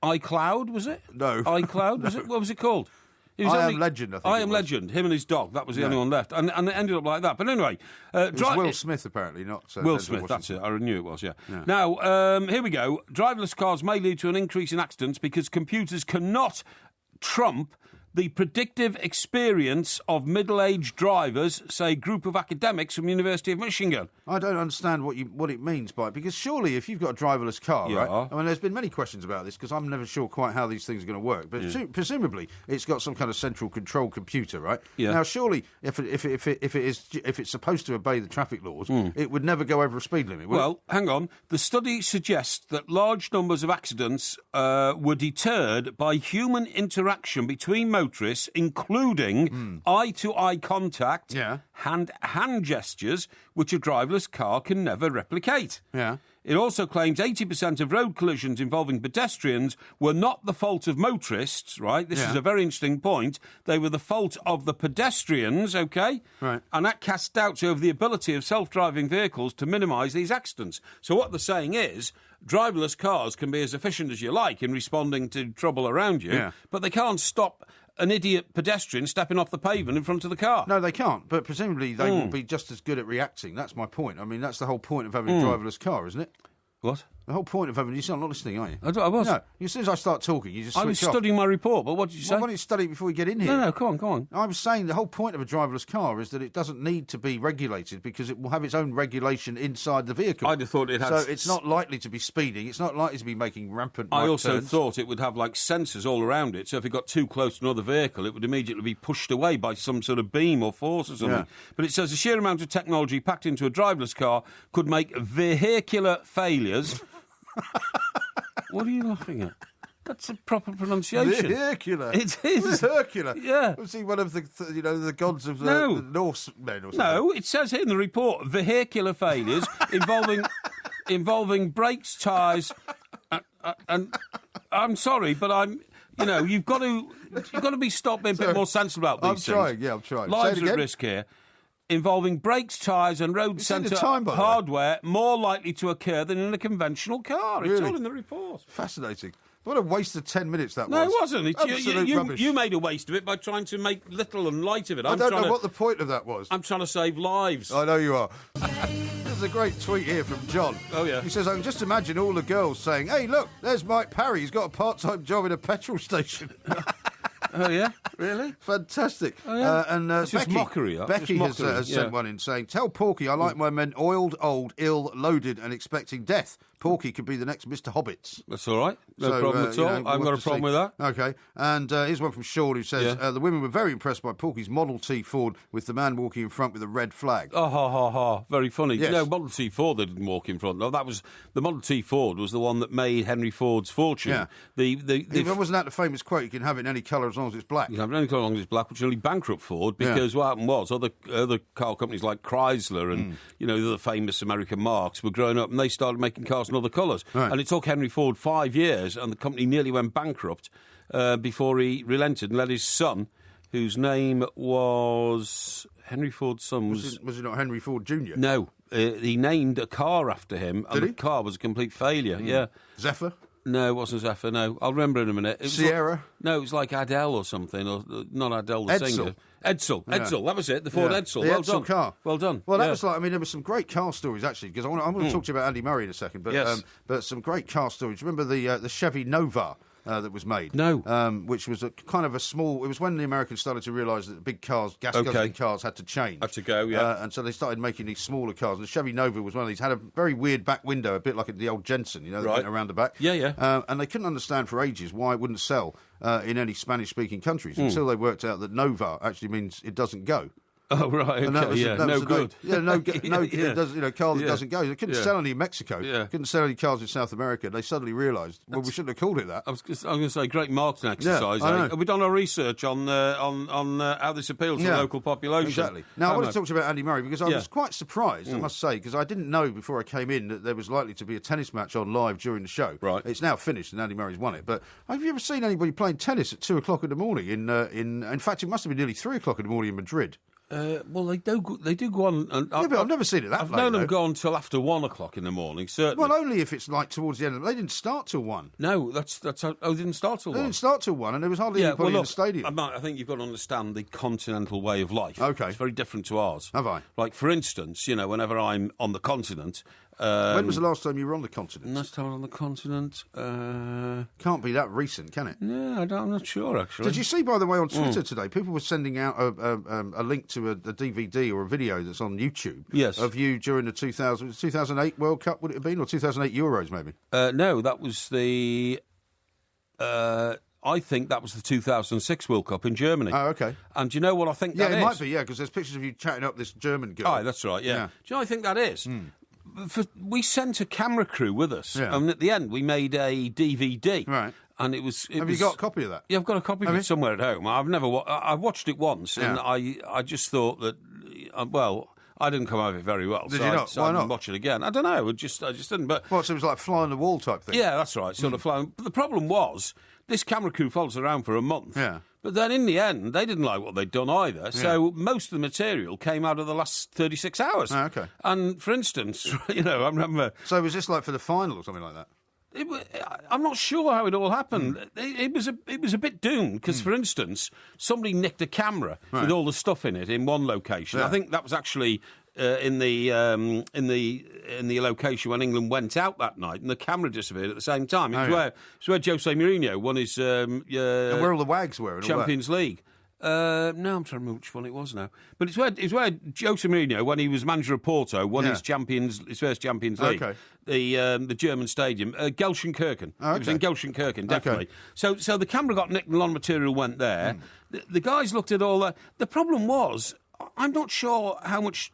iCloud, was it? No. iCloud, was it? What was it called? I Am Legend, I think. I Am Legend, him and his dog. That was the only one left. And it ended up like that. But anyway... it was Will Smith, apparently, not Will Denzel Smith, Washington. that's it. I knew it was, yeah. Now, here we go. Driverless cars may lead to an increase in accidents because computers cannot trump the predictive experience of middle-aged drivers, say, group of academics from the University of Michigan. I don't understand what it means by it, because surely if you've got a driverless car, right? I mean, there's been many questions about this because I'm never sure quite how these things are going to work, but presumably it's got some kind of central control computer, right? Yeah. Now, surely if it's supposed to obey the traffic laws, it would never go over a speed limit, would it? Hang on. The study suggests that large numbers of accidents were deterred by human interaction between motorists, including eye-to-eye contact, hand gestures, which a driverless car can never replicate. Yeah. It also claims 80% of road collisions involving pedestrians were not the fault of motorists, right? This is a very interesting point. They were the fault of the pedestrians, OK? Right. And that casts doubts over the ability of self-driving vehicles to minimise these accidents. So what they're saying is driverless cars can be as efficient as you like in responding to trouble around you, but they can't stop an idiot pedestrian stepping off the pavement in front of the car. No, they can't, but presumably they will be just as good at reacting. That's my point. I mean, that's the whole point of having a driverless car, isn't it? What? The whole point of having... You're not listening, are you? I was. No, as soon as I start talking, you just switch off. I was studying my report, but what did you say? Why don't you study it before we get in here? No, come on. I was saying the whole point of a driverless car is that it doesn't need to be regulated because it will have its own regulation inside the vehicle. I'd have thought it had... So it's not likely to be speeding. It's not likely to be making rampant right I also turns. thought it would have, like, sensors all around it, so if it got too close to another vehicle, it would immediately be pushed away by some sort of beam or force or something. Yeah. But it says the sheer amount of technology packed into a driverless car could make vehicular failures... What are you laughing at? That's a proper pronunciation. Vehicular. It is. Vehicular. Yeah. Was he one of the the gods of the Norse men or something? No, it says here in the report, vehicular failures involving brakes, tyres, and I'm sorry, but you've got to be stopped being a bit more sensible about these things. I'm trying. Lives are at risk here. Involving brakes, tyres and road sensor hardware more likely to occur than in a conventional car. It's all in the report. Fascinating. What a waste of 10 minutes that was. No, it wasn't. Absolute rubbish. You made a waste of it by trying to make little and light of it. I don't know what the point of that was. I'm trying to save lives. I know you are. There's a great tweet here from John. Oh, yeah. He says, I can just imagine all the girls saying, hey, look, there's Mike Parry. He's got a part-time job in a petrol station. Oh, yeah? Really? Fantastic. Oh, yeah? And it's Becky, just mockery. Becky has sent one in saying, tell Porky I like my men oiled, old, ill, loaded and expecting death. Porky could be the next Mr. Hobbits. That's all right. No problem at all. I haven't got a problem with that. OK. And here's one from Sean who says, the women were very impressed by Porky's Model T Ford with the man walking in front with a red flag. Oh, ha, ha, ha. Very funny. Yes. No, Model T Ford, they didn't walk in front. No, the Model T Ford was the one that made Henry Ford's fortune. Yeah. Wasn't that the famous quote, you can have it in any colour as long as it's black? You can have it in any colour as long as it's black, which only bankrupt Ford, because what happened was other car companies like Chrysler and, the other famous American marques were growing up and they started making cars in other colours. Right. And it took Henry Ford 5 years and the company nearly went bankrupt before he relented and let his son, whose name was... Henry Ford's son was... Was it not Henry Ford Jr.? No. He named a car after him and the car was a complete failure. Yeah. Zephyr? No, it wasn't Zephyr, no. I'll remember in a minute. Sierra? No, it was like Adele or something, or not Adele, the singer. Edsel, that was it, the Ford Edsel. The well Edsel done. car. Well done. Well, that was like, there were some great car stories, actually, because I'm going to talk to you about Andy Murray in a second, but some great car stories. Remember the Chevy Nova? That was made. No. Which was a kind of a small... It was when the Americans started to realise that the big cars, gas-guzzling cars, had to change. Had to go, yeah. And so they started making these smaller cars. And the Chevy Nova was one of these. Had a very weird back window, a bit like the old Jensen, that went around the back. Yeah, yeah. And they couldn't understand for ages why it wouldn't sell in any Spanish-speaking countries until they worked out that Nova actually means it doesn't go. Oh, right, okay, no good. Car that doesn't go. They couldn't sell any in Mexico. Yeah. Couldn't sell any cars in South America. They suddenly realised, we shouldn't have called it that. I was going to say, great marketing exercise. Yeah, Have we done our research on how this appeals to the local population? Exactly. Now, I want to talk to you about Andy Murray, because I was quite surprised, I must say, because I didn't know before I came in that there was likely to be a tennis match on live during the show. Right. It's now finished and Andy Murray's won it. But have you ever seen anybody playing tennis at 2 o'clock in the morning? In fact, it must have been nearly 3 o'clock in the morning in Madrid. Well, they do go on. And but I've never seen it that late. I've known them go on till after 1 o'clock in the morning. Certainly. Well, only if it's like towards the end. They didn't start till 1. No, that's how. Oh, they didn't start till 1. They didn't start till 1, and there was hardly anybody in the stadium. I think you've got to understand the continental way of life. Okay, it's very different to ours. Have I? Like, for instance, whenever I'm on the continent, When was the last time you were on the continent? Last time on the continent? Can't be that recent, can it? No, I'm not sure, actually. Did you see, by the way, on Twitter today, people were sending out a link to a DVD or a video that's on YouTube of you during the 2008 World Cup, would it have been, or 2008 Euros, maybe? No, that was the... I think that was the 2006 World Cup in Germany. Oh, okay. And do you know what I think that is? Yeah, it might be, because there's pictures of you chatting up this German girl. Oh, that's right, yeah. Do you know what I think that is? We sent a camera crew with us, and at the end we made a DVD. Right. And it was. Have you got a copy of that? Yeah, I've got a copy of it somewhere at home. I've watched it once, and I just thought that, I didn't come out of it very well. Did you not? So Why I didn't not? watch it again. I don't know. I just didn't. But so it was like fly on the wall type thing. Yeah, that's right. Sort of flying. But the problem was, this camera crew followed us around for a month. Yeah. But then in the end, they didn't like what they'd done either. So most of the material came out of the last 36 hours. Oh, okay. And for instance, I remember. So was this like for the final or something like that? I'm not sure how it all happened. It was a bit doomed because, for instance, somebody nicked a camera with all the stuff in it in one location. Yeah. I think that was actually in the location when England went out that night, and the camera disappeared at the same time. It was where Jose Mourinho won his and where all the wags were, and Champions League. No, I'm trying to remember which one it was now. But it's where Jose Mourinho, when he was manager of Porto, won his first Champions League. Okay. The German stadium, Gelsenkirchen. Oh, okay. It was in Gelsenkirchen, definitely. Okay. So the camera got nicked and a lot of material went there. The guys looked at all that. The problem was, I'm not sure how much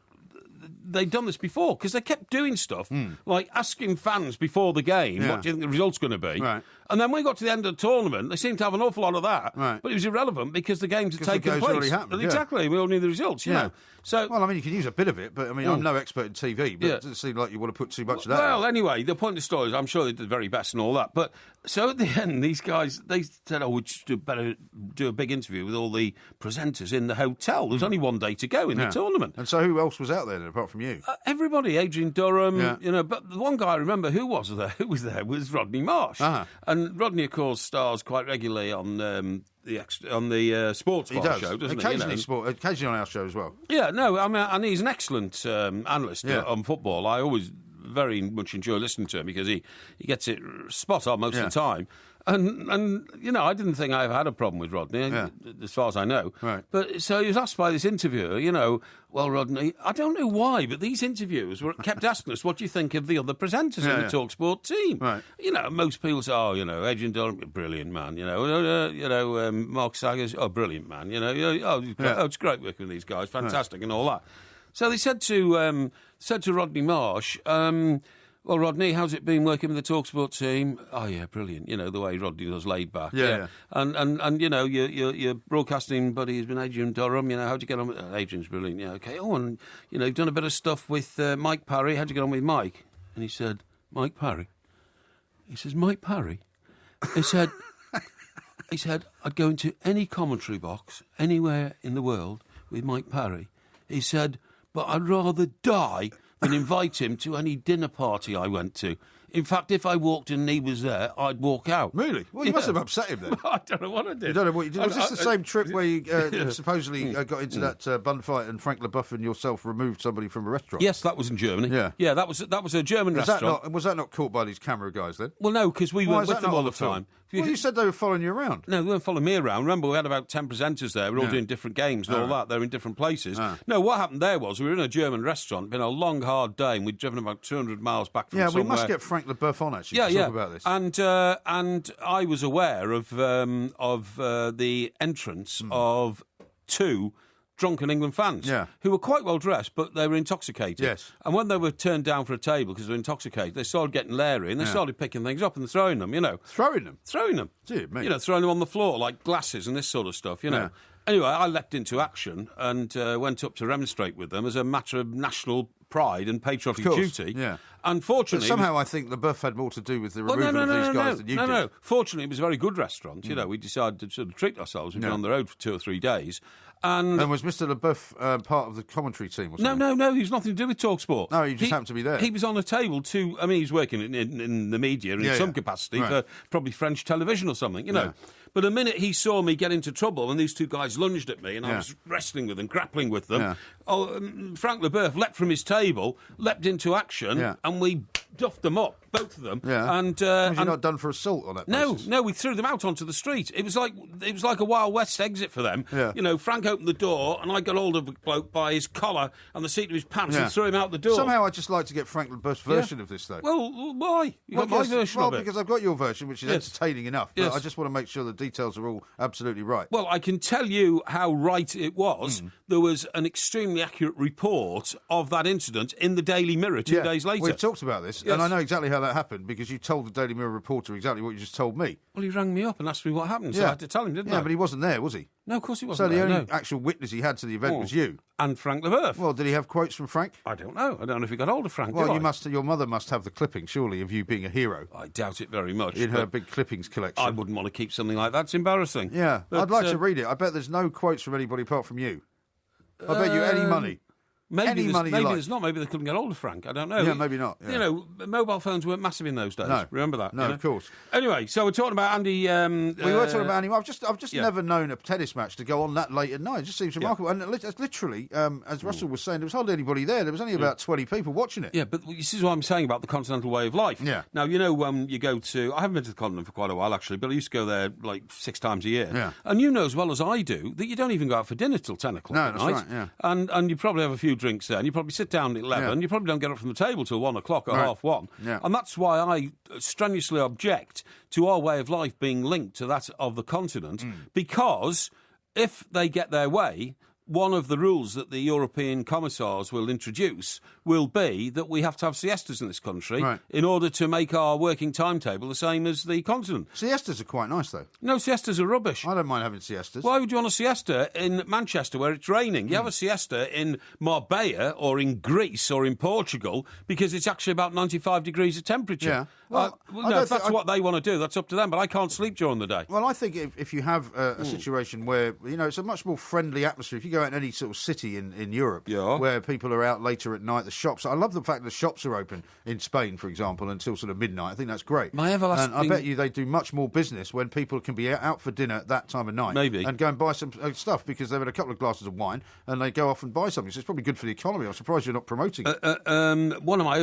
they'd done this before, because they kept doing stuff like asking fans before the game what do you think the result's going to be, right. And then when we got to the end of the tournament, they seemed to have an awful lot of that, right. But it was irrelevant because the games had taken place. Already happened, exactly, we all knew the results, you know. So, well, I mean, you can use a bit of it, but I mean, I'm no expert in TV, but it doesn't seem like you want to put too much of that. Well, anyway, the point of the story is I'm sure they did the very best and all that. But so at the end, these guys, they said, we'd just better do a big interview with all the presenters in the hotel. There was only one day to go in the tournament. And so who else was out there then, apart from you? Everybody, Adrian Durham, but the one guy I remember who was there was Rodney Marsh. Uh-huh. And Rodney, of course, stars quite regularly on the sports bar show, doesn't he? Occasionally on our show as well. Yeah, no, I mean, and he's an excellent analyst on football. I always very much enjoy listening to him because he gets it spot on most of the time. And I didn't think I ever had a problem with Rodney, as far as I know. Right. But so he was asked by this interviewer, well, Rodney, I don't know why, but these interviewers kept asking us, what do you think of the other presenters in the TalkSport team? Right. Most people say, Adrian Durham, brilliant man. Mark Saggers, brilliant man. It's great working with these guys, fantastic and all that. So they said to Rodney Marsh, well, Rodney, how's it been working with the TalkSport team? Oh, yeah, brilliant. The way Rodney does, laid back. Yeah. And your broadcasting buddy has been Adrian Durham. How'd you get on with Adrian's brilliant. Yeah, okay. Oh, and, you've done a bit of stuff with Mike Parry. How'd you get on with Mike? And he said, Mike Parry? He says, Mike Parry? He said, I'd go into any commentary box anywhere in the world with Mike Parry. He said, but I'd rather die than invite him to any dinner party I went to. In fact, if I walked in and he was there, I'd walk out. Really? Well, you must have upset him then. I don't know what I did. You don't know what you did. Was this the same trip where you supposedly got into that bun fight and Frank LeBuff and yourself removed somebody from a restaurant? Yes, that was in Germany. Yeah, that was a German restaurant. Was that not caught by these camera guys then? Well, no, because we were with them all the time. Well, you said they were following you around. No, they weren't following me around. Remember, we had about 10 presenters there. We were all doing different games and all that. They were in different places. No, what happened there was we were in a German restaurant. It'd been a long, hard day, and we'd driven about 200 miles back from somewhere. Yeah, we must get Frank LeBuff on, actually, to talk about this. And I was aware of the entrance of two drunken England fans who were quite well dressed, but they were intoxicated. Yes. And when they were turned down for a table because they were intoxicated, they started getting leery and they started picking things up and throwing them, Throwing them? Throwing them. Dear me. Throwing them on the floor like glasses and this sort of stuff, Yeah. Anyway, I leapt into action and went up to remonstrate with them as a matter of national pride and patriotic duty. Yeah. Unfortunately, but somehow I think LeBuff had more to do with the removal of these guys than you did. No. Fortunately, it was a very good restaurant. We decided to sort of treat ourselves. We'd been on the road for 2 or 3 days. And was Mr. LeBuff part of the commentary team or something? No. He was nothing to do with TalkSport. No, he just happened to be there. He was on a table he was working in the media in some capacity for probably French television or something, But the minute he saw me get into trouble and these two guys lunged at me and I was wrestling with them, grappling with them, Frank Leboeuf leapt from his table, leapt into action, and we duffed them up, both of them. Yeah. And was you not done for assault on that basis? No, we threw them out onto the street. It was like a Wild West exit for them. Yeah. You know, Frank opened the door and I got hold of the bloke by his collar and the seat of his pants and threw him out the door. Somehow I'd just like to get Frank Leboeuf's version of this, though. Well, why? You got my version of it? Well, because I've got your version, which is entertaining enough, but I just want to make sure the details are all absolutely right. Well, I can tell you how right it was. There was an extremely accurate report of that incident in the Daily Mirror 2 days later. We've talked about this, and I know exactly how that happened because you told the Daily Mirror reporter exactly what you just told me. Well, he rang me up and asked me what happened, so I had to tell him, didn't I? Yeah, but he wasn't there, was he? No, of course he wasn't. So the only actual witness he had to the event was you. And Frank Leboeuf. Well, did he have quotes from Frank? I don't know. I don't know if he got hold of Frank. Well, your mother must have the clipping, surely, of you being a hero. I doubt it very much. In her big clippings collection. I wouldn't want to keep something like that. It's embarrassing. Yeah, but, I'd like to read it. I bet there's no quotes from anybody apart from you. I bet you any money. Maybe there's not. Maybe they couldn't get hold of Frank. I don't know. Yeah, maybe not. Yeah. You know, mobile phones weren't massive in those days. No. Remember that? No, of course. Anyway, so we're talking about Andy. We were talking about Andy. I've just never known a tennis match to go on that late at night. It just seems remarkable. And literally, as Russell was saying, there was hardly anybody there. There was only about 20 people watching it. Yeah, but this is what I'm saying about the continental way of life. Yeah. Now, you know, you go to... I haven't been to the continent for quite a while, actually, but I used to go there like 6 times a year. Yeah. And you know as well as I do that you don't even go out for dinner till 10 o'clock at night. Right, yeah. And you probably have a few drinks there, and you probably sit down at 11. You probably don't get up from the table till 1 o'clock or half 1. Yeah. And that's why I strenuously object to our way of life being linked to that of the continent, because if they get their way, one of the rules that the European commissars will introduce will be that we have to have siestas in this country in order to make our working timetable the same as the continent. Siestas are quite nice, though. No, siestas are rubbish. I don't mind having siestas. Why would you want a siesta in Manchester where it's raining? You have a siesta in Marbella or in Greece or in Portugal because it's actually about 95 degrees of temperature. Yeah. Well, if that's what they want to do, that's up to them, but I can't sleep during the day. Well, I think if you have a situation where, you know, it's a much more friendly atmosphere. If you go out in any sort of city in Europe where people are out later at night, the shops. I love the fact the shops are open in Spain, for example, until sort of midnight. I think that's great. And I bet you they do much more business when people can be out for dinner at that time of night. Maybe. And go and buy some stuff because they've had a couple of glasses of wine and they go off and buy something. So it's probably good for the economy. I'm surprised you're not promoting it. One of my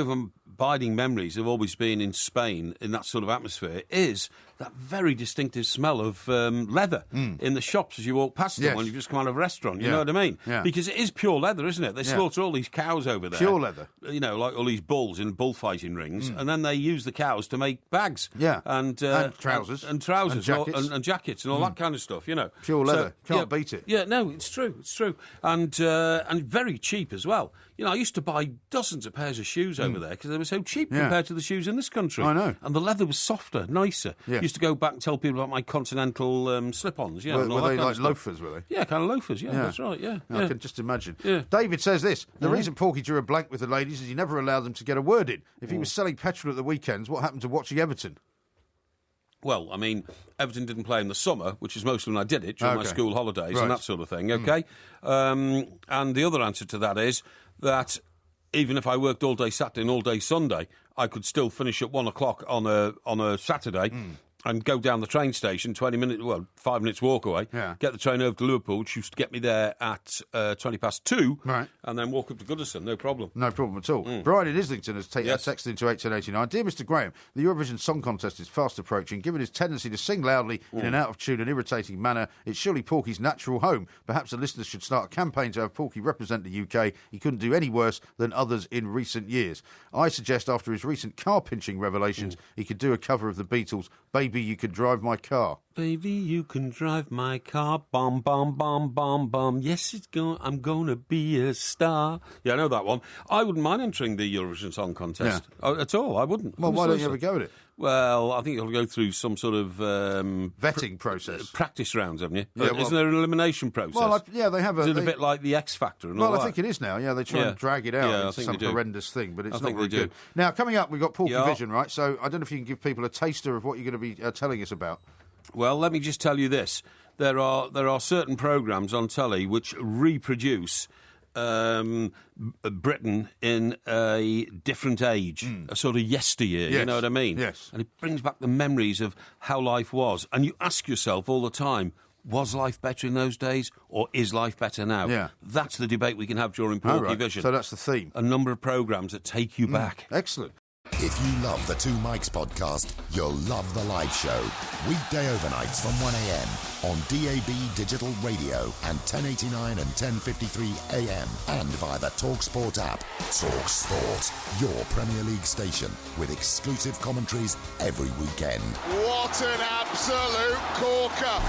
abiding memories of always being in Spain in that sort of atmosphere is that very distinctive smell of leather in the shops as you walk past them when you've just come out of a restaurant. You know what I mean? Yeah. Because it is pure leather, isn't it? They slaughter all these cows over there. Pure leather. You know, like all these bulls in bullfighting rings, and then they use the cows to make bags. Yeah. And trousers. And trousers. And jackets. And all that kind of stuff, you know. Pure leather. Can't beat it. Yeah, no, it's true. It's true. And very cheap as well. You know, I used to buy dozens of pairs of shoes over there because they were so cheap compared to the shoes in this country. I know. And the leather was softer, nicer. Yeah. Used to go back and tell people about my continental slip-ons. You know, were they like loafers, were they? Yeah, kind of loafers, that's right, I can just imagine. Yeah. David says this, the reason Porky drew a blank with the ladies is he never allowed them to get a word in. If he was selling petrol at the weekends, what happened to watching Everton? Well, I mean, Everton didn't play in the summer, which is mostly when I did it, during my school holidays and that sort of thing, okay? And the other answer to that is that even if I worked all day Saturday and all day Sunday, I could still finish at 1 o'clock on a Saturday and go down the train station, 5 minutes walk away, get the train over to Liverpool, which used to get me there at 2:20, and then walk up to Goodison, no problem. No problem at all. Brian in Islington has texted into 1889. Dear Mr. Graham, the Eurovision Song Contest is fast approaching. Given his tendency to sing loudly in an out-of-tune and irritating manner, it's surely Porky's natural home. Perhaps the listeners should start a campaign to have Porky represent the UK. He couldn't do any worse than others in recent years. I suggest after his recent car-pinching revelations, he could do a cover of the Beatles' Baby, You Could Drive My Car. Baby, you can drive my car, bum, bum, bum, bum, bum. Yes, I'm gonna be a star. Yeah, I know that one. I wouldn't mind entering the Eurovision Song Contest at all. I wouldn't. Well, why don't you ever go at it? Well, I think you'll go through some sort of vetting process, practice rounds, haven't you? Yeah, isn't there an elimination process? Well, they have. Is it a bit like the X Factor? And all I think it is now. Yeah, they try and drag it out. It's some horrendous thing, but it's not very good. Now, coming up, we've got Porky Vision, right? So I don't know if you can give people a taster of what you're going to be telling us about. Well, let me just tell you this: there are certain programmes on telly which reproduce Britain in a different age, a sort of yesteryear, you know what I mean? Yes. And it brings back the memories of how life was. And you ask yourself all the time, was life better in those days, or is life better now? Yeah. That's the debate we can have during Porky Vision. So that's the theme. A number of programmes that take you back. Excellent. If you love the Two Mics podcast, you'll love the live show. Weekday overnights from 1am on DAB Digital Radio and 1089 and 1053 AM and via the TalkSport app. TalkSport, your Premier League station with exclusive commentaries every weekend. What an absolute corker!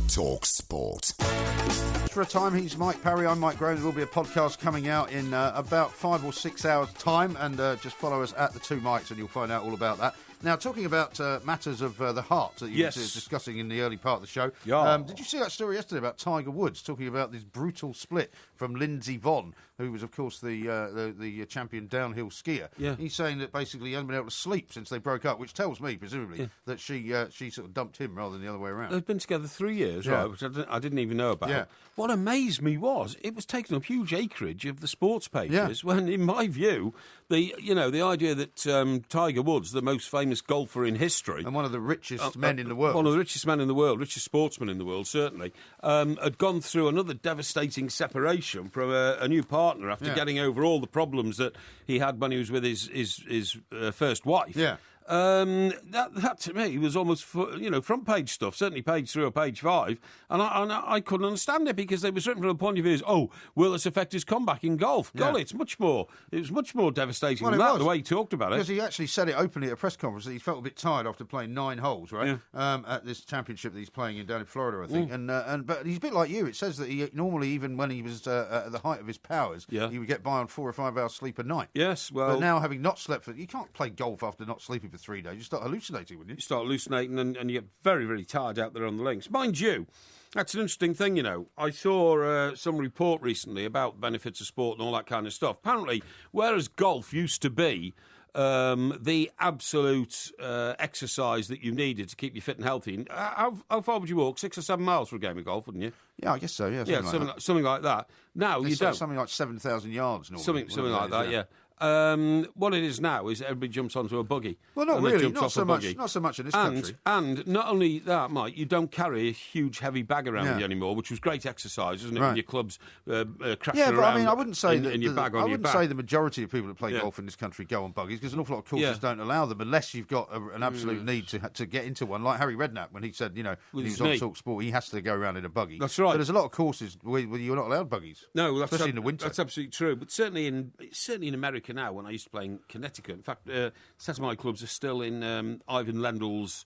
TalkSport. For a time, he's Mike Parry, I'm Mike Graham. There will be a podcast coming out in about 5 or 6 hours' time, and just follow us at the Two Mics and you'll find out all about that. Now, talking about matters of the heart that you were discussing in the early part of the show, did you see that story yesterday about Tiger Woods talking about this brutal split from Lindsey Vonn, who was, of course, the champion downhill skier? Yeah. He's saying that basically he hasn't been able to sleep since they broke up, which tells me, presumably, that she sort of dumped him rather than the other way around. They've been together 3 years, right, which I didn't even know about. Yeah. What amazed me was it was taking up huge acreage of the sports pages when, in my view, the idea that Tiger Woods, the most famous golfer in history... And one of the richest men in the world. One of the richest men in the world, richest sportsman in the world, certainly, had gone through another devastating separation from a new partner after getting over all the problems that he had when he was with his first wife. Yeah. That to me was almost front page stuff, certainly page 3 or page 5, and I couldn't understand it because it was written from the point of view as, will this affect his comeback in golf? Golly, it was much more devastating than that, the way he talked about it. Because he actually said it openly at a press conference that he felt a bit tired after playing 9 holes, right? Yeah. At this championship that he's playing down in Florida, I think. But he's a bit like you. It says that he normally, even when he was at the height of his powers, he would get by on 4 or 5 hours sleep a night. Yes, well... But now, having not slept you can't play golf after not sleeping for 3 days. You start hallucinating, wouldn't you? You start hallucinating and you get very, very tired out there on the links. Mind you, that's an interesting thing, I saw some report recently about benefits of sport and all that kind of stuff. Apparently, whereas golf used to be the absolute exercise that you needed to keep you fit and healthy, how far would you walk? 6 or 7 miles for a game of golf, wouldn't you? Yeah, I guess so, yeah. Something like that. Now, you don't. Something like 7,000 yards normally. Something like that, yeah. What it is now is everybody jumps onto a buggy. Well, not really, not so much in this country. And not only that, Mike, you don't carry a huge heavy bag around with you anymore, which was great exercise, isn't it? When your clubs crashing around. But I mean, I wouldn't say in your bag on your back. I wouldn't say the majority of people that play golf in this country go on buggies, because an awful lot of courses don't allow them unless you've got an absolute need to get into one. Like Harry Redknapp, when he said, when he was on TalkSport, he has to go around in a buggy. That's right. But there's a lot of courses where you're not allowed buggies. No, especially in the winter. That's absolutely true. But certainly in America now, when I used to play in Connecticut, in fact, set of my clubs are still in Ivan Lendl's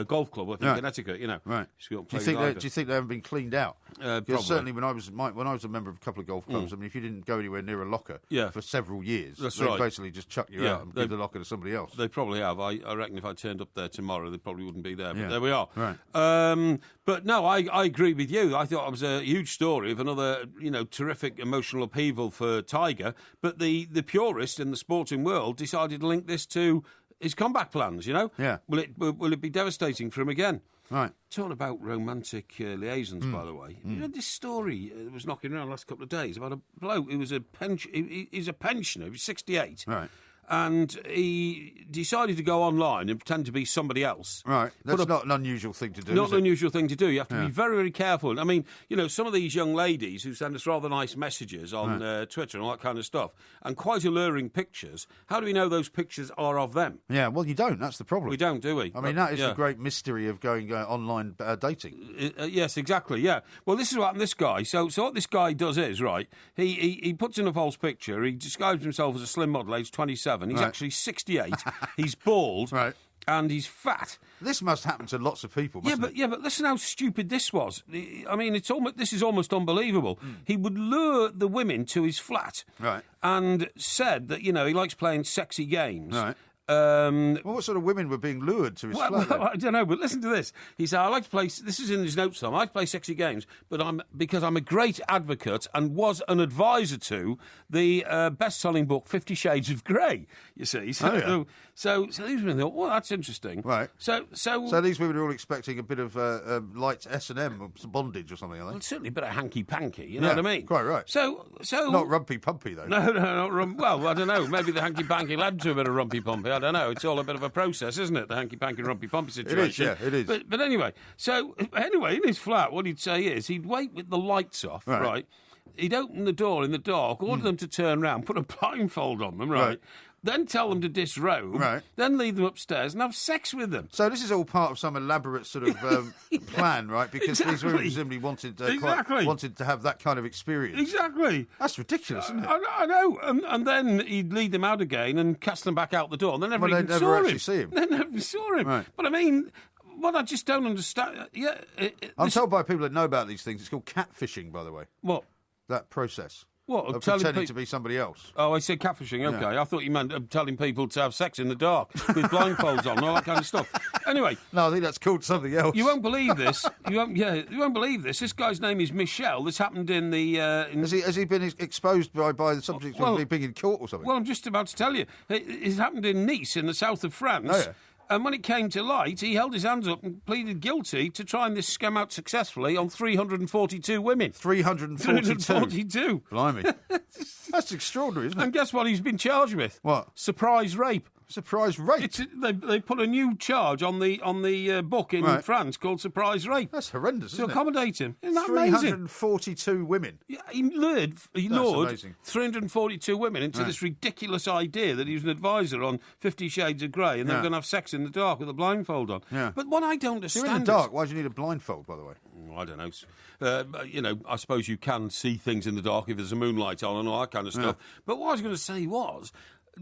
golf club up in Connecticut, Right. Do you think they haven't been cleaned out? Probably. Certainly when I was a member of a couple of golf clubs, I mean, if you didn't go anywhere near a locker for several years, they basically just chuck you out and give the locker to somebody else. They probably have. I reckon if I turned up there tomorrow, they probably wouldn't be there. But there we are. Right. But no, I agree with you. I thought it was a huge story of another, terrific emotional upheaval for Tiger. But the purist in the sporting world decided to link this to his comeback plans, Yeah. Will it be devastating for him again? Right. Talking about romantic liaisons, by the way. This story was knocking around the last couple of days about a bloke who was he's a pensioner, he's 68. Right. And he decided to go online and pretend to be somebody else. Right. That's not an unusual thing to do, Not an unusual thing to do. You have to be very, very careful. I mean, some of these young ladies who send us rather nice messages on Twitter and all that kind of stuff, and quite alluring pictures, how do we know those pictures are of them? Yeah, well, you don't. That's the problem. We don't, do we? I mean, that is the great mystery of going online dating. Yes, exactly, yeah. Well, this is what happened to this guy. So what this guy does is, right, he puts in a false picture. He describes himself as a slim model, age 27. He's actually 68. He's bald. Right. And he's fat. This must happen to lots of people, mustn't it? Yeah, but listen how stupid this was. I mean, this is almost unbelievable. He would lure the women to his flat. Right. And said that, he likes playing sexy games. Right. what sort of women were being lured to his flat? Well, I don't know, but listen to this. He said, I like to play, this is in his notes, Tom, I like to play sexy games, but because I'm a great advocate and was an advisor to the best-selling book 50 Shades of Grey, you see. So these women thought, well, that's interesting. Right. So these women are all expecting a bit of light S&M or some bondage or something, I think. Well, certainly a bit of hanky-panky, you know what I mean? Quite right. So not rumpy-pumpy, though. No, not well, I don't know. Maybe the hanky-panky led to a bit of rumpy-pumpy. I don't know. It's all a bit of a process, isn't it? The hanky-panky, rumpy-pumpy situation. It is. But anyway, in his flat, what he'd say is he'd wait with the lights off, right? He'd open the door in the dark, order them to turn round, put a blindfold on them, right? Then tell them to disrobe, then lead them upstairs and have sex with them. So this is all part of some elaborate sort of plan, right? Because these women presumably wanted to have that kind of experience. Exactly. That's ridiculous, isn't it? I know. And then he'd lead them out again and cast them back out the door. And they never even saw him. See him. They never saw him. Right. But I mean, what I just don't understand... I'm told by people that know about these things, it's called catfishing, by the way. What? That process. What? Of pretending to be somebody else. Oh, I said catfishing, OK. Yeah. I thought you meant telling people to have sex in the dark with blindfolds on and all that kind of stuff. Anyway. No, I think that's called something else. You won't believe this. You won't believe this. This guy's name is Michel. This happened in the... Has he been exposed by the subjects of being in court or something? Well, I'm just about to tell you. It happened in Nice in the south of France. Oh, yeah. And when it came to light, he held his hands up and pleaded guilty to trying this scam out successfully on 342 women. 342? Blimey. That's extraordinary, isn't it? And guess what he's been charged with? What? Surprise rape. Surprise rape? They put a new charge on the book in France called surprise rape. That's horrendous, isn't it? To accommodate him. Isn't that amazing? 342 women. Yeah, he lured 342 women into this ridiculous idea that he was an advisor on 50 Shades of Grey and they were going to have sex in the dark with a blindfold on. Yeah. But what I don't understand... You're in the dark, why do you need a blindfold, by the way? I don't know. I suppose you can see things in the dark if there's a moonlight on and all that kind of stuff. But what I was going to say was...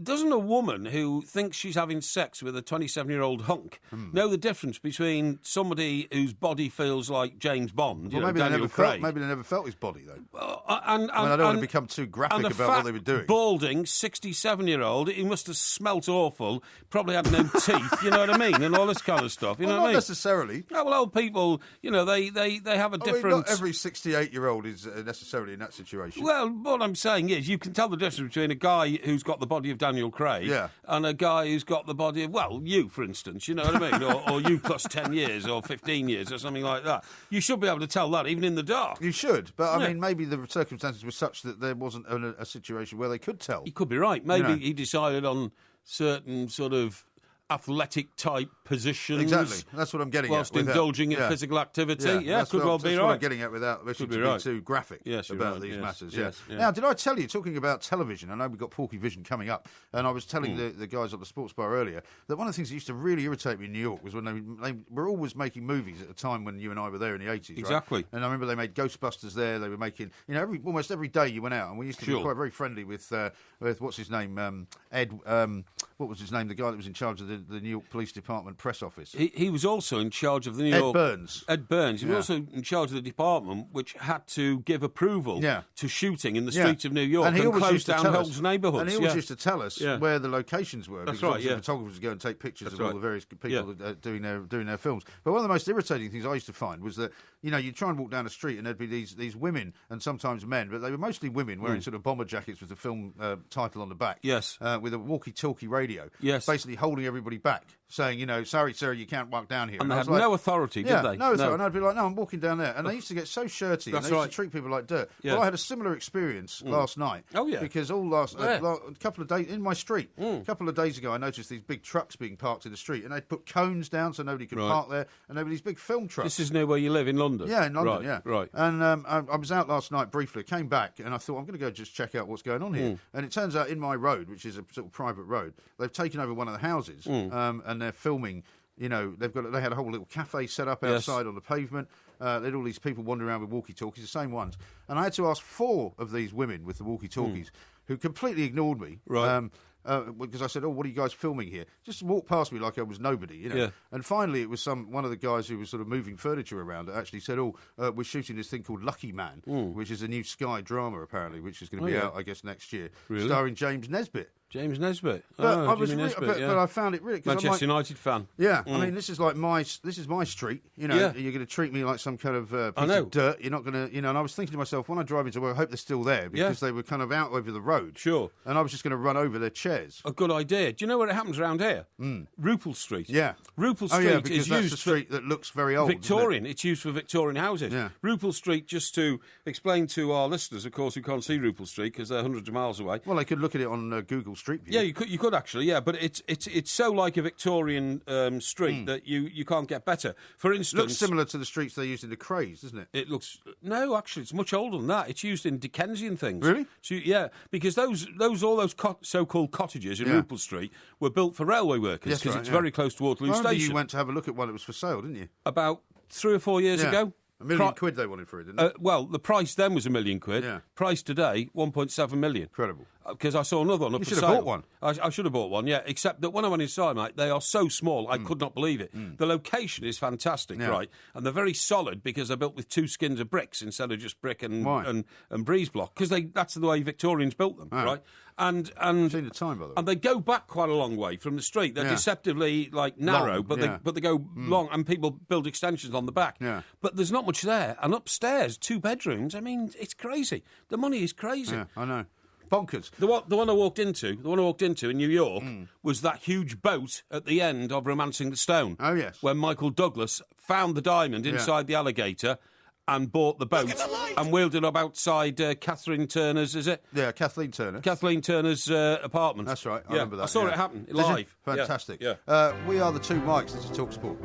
Doesn't a woman who thinks she's having sex with a 27-year-old hunk know the difference between somebody whose body feels like James Bond, maybe Daniel Craig? Maybe they never felt his body, though. I don't want to become too graphic about what they were doing. Balding 67-year-old, he must have smelt awful, probably had no teeth, you know what I mean, and all this kind of stuff, you know what I mean? Not necessarily. Oh, well, old people, they have a different... not every 68-year-old is necessarily in that situation. Well, what I'm saying is you can tell the difference between a guy who's got the body of Daniel Craig and a guy who's got the body of, well, you, for instance, you know what I mean? or you plus 10 years or 15 years or something like that. You should be able to tell that, even in the dark. You should, but I mean, maybe the circumstances were such that there wasn't a situation where they could tell. You could be right. Maybe he decided on certain sort of athletic type positions. Exactly. That's what I'm getting whilst indulging in physical activity. Yeah, could well be right. That's what I'm getting at without wishing to be too graphic about these matters. Yes. Now, did I tell you, talking about television, I know we've got Porky Vision coming up, and I was telling the guys at the sports bar earlier that one of the things that used to really irritate me in New York was when they were always making movies at a time when you and I were there in the 80s. Exactly. Right? And I remember they made Ghostbusters there. They were making, almost every day you went out, and we used to be quite very friendly with what's his name, Ed. What was his name? The guy that was in charge of the New York Police Department press office. He was also in charge of the New York... Ed Burns. He was also in charge of the department which had to give approval to shooting in the streets of New York and close down Holmes neighbourhoods. And he always used to tell us where the locations were. That's because right, photographers would go and take pictures of all the various people doing their films. But one of the most irritating things I used to find was that, you'd try and walk down the street and there'd be these women and sometimes men, but they were mostly women wearing sort of bomber jackets with the film title on the back. Yes. With a walkie-talkie radio. Yes. Basically holding everybody back, saying, sorry, sir, you can't walk down here. And they had no authority, did they? No authority. And I'd be like, no, I'm walking down there. And they used to get so shirty. That's and they used to treat people like dirt. Yeah. Well, I had a similar experience last night. Oh, yeah. Because a couple of days, in my street, a couple of days ago, I noticed these big trucks being parked in the street. And they'd put cones down so nobody could park there. And there were these big film trucks. This is near where you live, in London? Yeah, in London, Right. And I was out last night briefly, came back, and I thought, I'm going to go just check out what's going on here. And it turns out in my road, which is a sort of private road, they've taken over one of the houses, and they're filming. They had a whole little cafe set up outside on the pavement. They had all these people wandering around with walkie-talkies, the same ones. And I had to ask 4 of these women with the walkie-talkies who completely ignored me. Right. Because I said, "Oh, what are you guys filming here?" Just walked past me like I was nobody, Yeah. And finally, it was one of the guys who was sort of moving furniture around that actually said, "Oh, we're shooting this thing called Lucky Man, which is a new Sky drama apparently, which is going to be out, I guess, next year, starring James Nesbitt." James Nesbitt. But Jimmy Nesbitt, but I found it really... Manchester United fan. Yeah, I mean, this is my street. You know, you're going to treat me like some kind of piece of dirt. You're not going to, and I was thinking to myself, when I drive into work, I hope they're still there because they were kind of out over the road. Sure. And I was just going to run over their chairs. A good idea. Do you know where it happens around here? Rupel Street. Yeah. Rupel Street is used a street that looks very old. Victorian. It's used for Victorian houses. Yeah. Rupel Street, just to explain to our listeners, of course, who can't see Rupel Street because they're hundreds of miles away. Well, they could look at it on Google Street View. Yeah, you could actually, but it's so like a Victorian street that you can't get better. For instance, it looks similar to the streets they used in the Craze, doesn't it? It looks actually, it's much older than that. It's used in Dickensian things. Really? So, yeah, because all those so-called cottages in Rupel Street were built for railway workers because it's very close to Waterloo Station. You went to have a look at one that was for sale, didn't you? About 3 or 4 years ago. £1 million they wanted for it, didn't they? Well, the price then was £1 million. Yeah. Price today, 1.7 million. Incredible. Because I saw another one up for sale. You should have bought one. I should have bought one, yeah. Except that when I went inside, mate, they are so small, I could not believe it. The location is fantastic, right? And they're very solid because they're built with 2 skins of bricks instead of just brick and breeze block. Because that's the way Victorians built them, right? And seen the time, by the way. And they go back quite a long way from the street. They're deceptively narrow, long, but they go long, and people build extensions on the back. Yeah. But there's not much there. And upstairs, 2 bedrooms. I mean, it's crazy. The money is crazy. Yeah, I know. Bonkers. The one I walked into in New York was that huge boat at the end of Romancing the Stone. Oh, yes. Where Michael Douglas found the diamond inside the alligator and bought the boat and wheeled it up outside Kathleen Turner's, is it? Yeah, Kathleen Turner. Kathleen Turner's apartment. That's right, I remember that. I saw it happen live. Fantastic. Yeah. We are the 2 Mikes. This is TalkSport.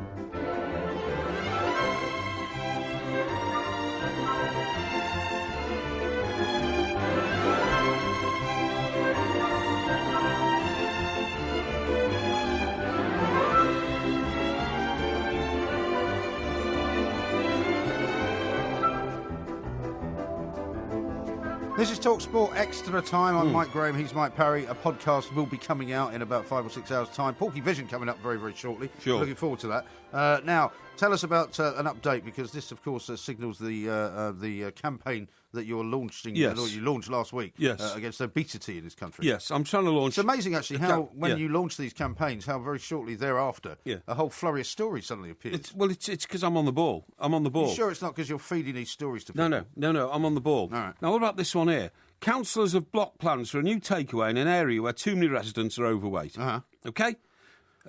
This is TalkSport Extra Time. I'm Mike Graham, he's Mike Parry. A podcast will be coming out in about 5 or 6 hours' time. Porky Vision coming up very, very shortly. Sure. Looking forward to that. Now, tell us about an update, because this, of course, signals the campaign that you're launching, that you launched last week against obesity in this country. Yes, I'm trying to launch... It's amazing, actually, how when you launch these campaigns, how very shortly thereafter a whole flurry of stories suddenly appears. It's because I'm on the ball. You sure it's not because you're feeding these stories to people? No, I'm on the ball. All right. Now, what about this one here? Councillors have blocked plans for a new takeaway in an area where too many residents are overweight. OK?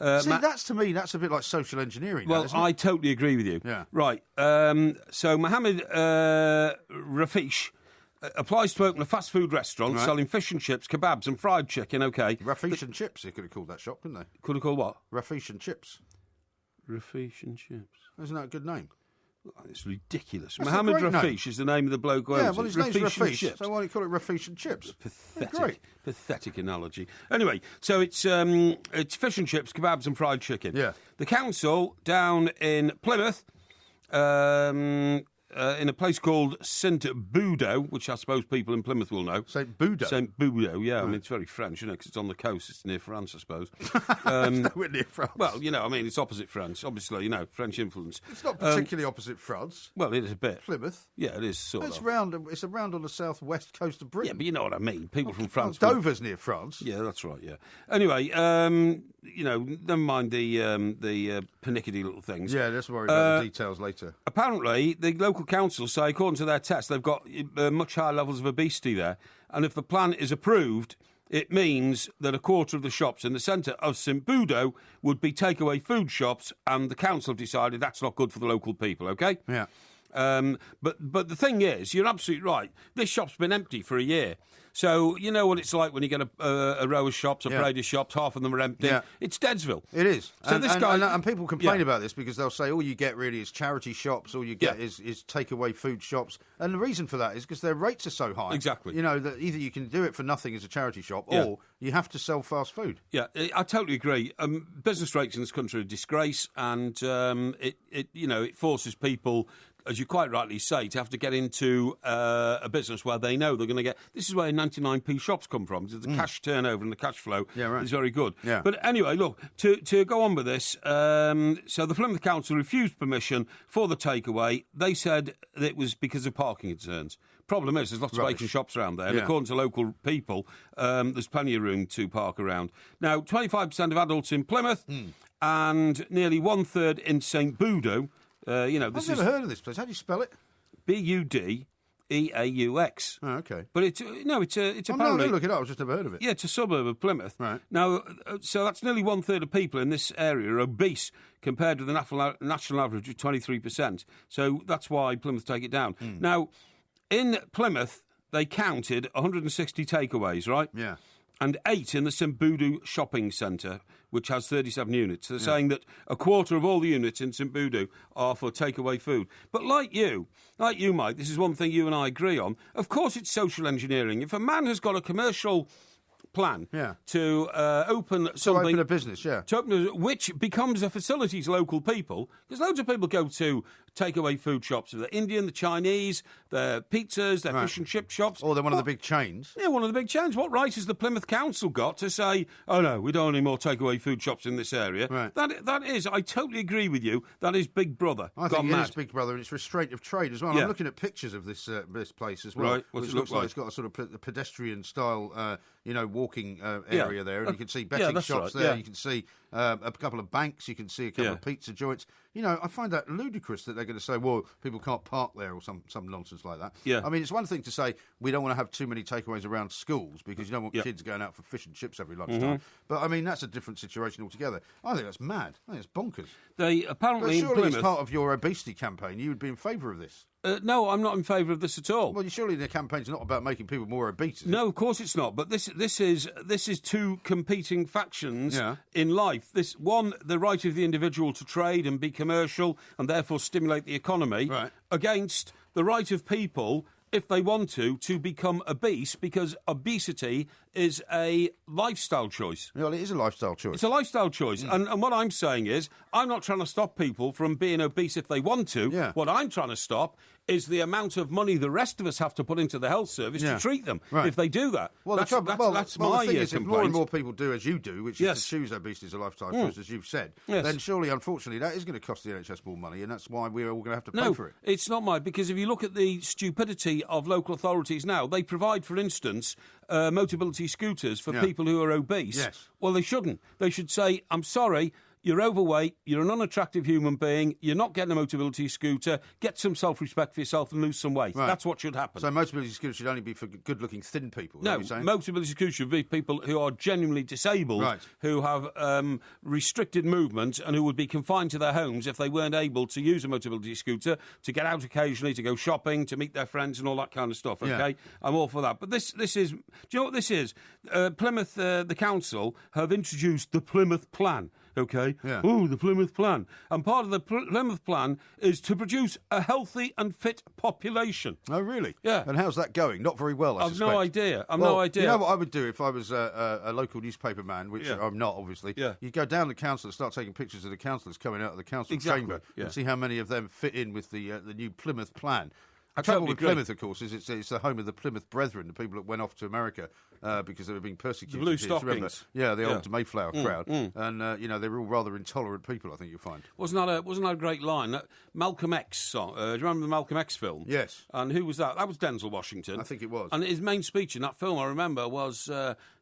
See, that's a bit like social engineering. Well, I totally agree with you. Yeah. Right. So Mohammed Rafish applies to open a fast food restaurant selling fish and chips, kebabs and fried chicken. OK. Rafish and chips. They could have called that shop, couldn't they? Could have called what? Rafish and chips. Rafish and chips. Isn't that a good name? It's ridiculous. That's Mohammed Rafish is the name of the bloke who owns well, his name's Rafish, so why don't you call it Rafish and chips? Pathetic analogy. Anyway, so it's fish and chips, kebabs and fried chicken. Yeah. The council down in Plymouth, in a place called St Budo, which I suppose people in Plymouth will know. St Budo? St Budo, yeah. I mean, it's very French, because it's on the coast. It's near France, I suppose. It's nowhere near France. Well, it's opposite France. Obviously, French influence. It's not particularly opposite France. Well, it is a bit. Plymouth? Yeah, it is sort of. It's around on the southwest coast of Britain. Yeah, but you know what I mean. People from France. Dover's near France. Yeah, that's right, yeah. Anyway, never mind the pernickety little things. Yeah, let's worry about the details later. Apparently, the local councils say, according to their tests, they've got much higher levels of obesity there. And if the plan is approved, it means that a quarter of the shops in the centre of St Budo would be takeaway food shops, and the council have decided that's not good for the local people, OK? Yeah. But the thing is, you're absolutely right. This shop's been empty for a year. So you know what it's like when you get a row of shops, a parade of shops, half of them are empty. Yeah. It's Deadsville. It is. So and people complain about this because they'll say all you get really is charity shops, all you get is takeaway food shops. And the reason for that is because their rates are so high. Exactly. That either you can do it for nothing as a charity shop or you have to sell fast food. Yeah, I totally agree. Business rates in this country are a disgrace, and it forces people, as you quite rightly say, to have to get into a business where they know they're going to get... This is where 99p shops come from. The cash turnover and the cash flow is very good. Yeah. But anyway, look, to go on with this, so the Plymouth Council refused permission for the takeaway. They said that it was because of parking concerns. Problem is, there's lots of vacant shops around there, and according to local people, there's plenty of room to park around. Now, 25% of adults in Plymouth and nearly 1/3 in St Boudou. I've never heard of this place. How do you spell it? Budeaux. Oh, okay. But it's apparently... I'm not going to look it up, I've just never heard of it. Yeah, it's a suburb of Plymouth. Right. Now, so that's nearly 1/3 of people in this area are obese compared to the national average of 23%. So that's why Plymouth take it down. Now, in Plymouth, they counted 160 takeaways, right? Yeah. And 8 in the St Boudou shopping centre, which has 37 units. They're saying that a quarter of all the units in St Boudou are for takeaway food. But like you, Mike, this is one thing you and I agree on. Of course it's social engineering. If a man has got a commercial plan to open something... To open a business, which becomes a facility to local people, because loads of people go to takeaway food shops. The Indian, the Chinese, the pizzas, their fish and chip shops. Or they're one of the big chains. Yeah, one of the big chains. What right has the Plymouth Council got to say, oh no, we don't want any more takeaway food shops in this area? Right. That is, I totally agree with you, that is Big Brother. I think it is Big Brother, and it's restraint of trade as well. Yeah. I'm looking at pictures of this place as well. Right, what's which it look looks like like? it's got a sort of pedestrian-style, walking area there. And you can see betting that's shops right, there. yeah. You can see a couple of banks. You can see a couple of pizza joints. I find that ludicrous that they're going to say, well, people can't park there or some nonsense like that. Yeah. I mean, it's one thing to say we don't want to have too many takeaways around schools because you don't want kids going out for fish and chips every lunchtime. But, I mean, that's a different situation altogether. I think that's mad. I think it's bonkers. They apparently But surely in Plymouth... as part of your obesity campaign, you would be in favour of this. No, I'm not in favour of this at all. Well, surely the campaign's not about making people more obese, is it? No, of course it's not. But this is two competing factions in life. This one, the right of the individual to trade and be commercial and therefore stimulate the economy, against the right of people, if they want to become obese, because obesity is a lifestyle choice. Well, it is a lifestyle choice. It's a lifestyle choice. And what I'm saying is, I'm not trying to stop people from being obese if they want to. Yeah. What I'm trying to stop is the amount of money the rest of us have to put into the health service to treat them if they do that. Well, that's the my thing is, if more and complaint. more people do as you do, which is to choose obesity as a lifestyle choice, as you've said, then surely, unfortunately, that is going to cost the NHS more money, and that's why we're all going to have to pay for it. No, it's not mine, because if you look at the stupidity of local authorities now, they provide, for instance, Motability scooters for people who are obese. Yes. Well, they shouldn't. They should say, I'm sorry, you're overweight, you're an unattractive human being, you're not getting a Motability scooter, get some self-respect for yourself and lose some weight. Right. That's what should happen. So Motability scooters should only be for good-looking thin people, No, you're saying? Motability scooters should be people who are genuinely disabled, who have restricted movement and who would be confined to their homes if they weren't able to use a Motability scooter to get out occasionally, to go shopping, to meet their friends and all that kind of stuff, okay? Yeah. I'm all for that. But this is... Do you know what this is? Plymouth, the council, have introduced the Plymouth Plan. Okay? Yeah. Ooh, the Plymouth Plan. And part of the Plymouth Plan is to produce a healthy and fit population. Oh, really? Yeah. And how's that going? Not very well, I I've suspect. no idea. No idea. You know what I would do if I was a local newspaper man, which I'm not, obviously? Yeah. You'd go down to the council and start taking pictures of the councillors coming out of the council chamber and see how many of them fit in with the new Plymouth Plan. The trouble with Plymouth, of course, is it's the home of the Plymouth Brethren, the people that went off to America because they were being persecuted. The Blue here. Stockings. Remember? Yeah, the old Mayflower crowd. And, they were all rather intolerant people, I think you'll find. Wasn't that a great line? That Malcolm X song. Do you remember the Malcolm X film? Yes. And who was that? That was Denzel Washington. I think it was. And his main speech in that film, I remember, was,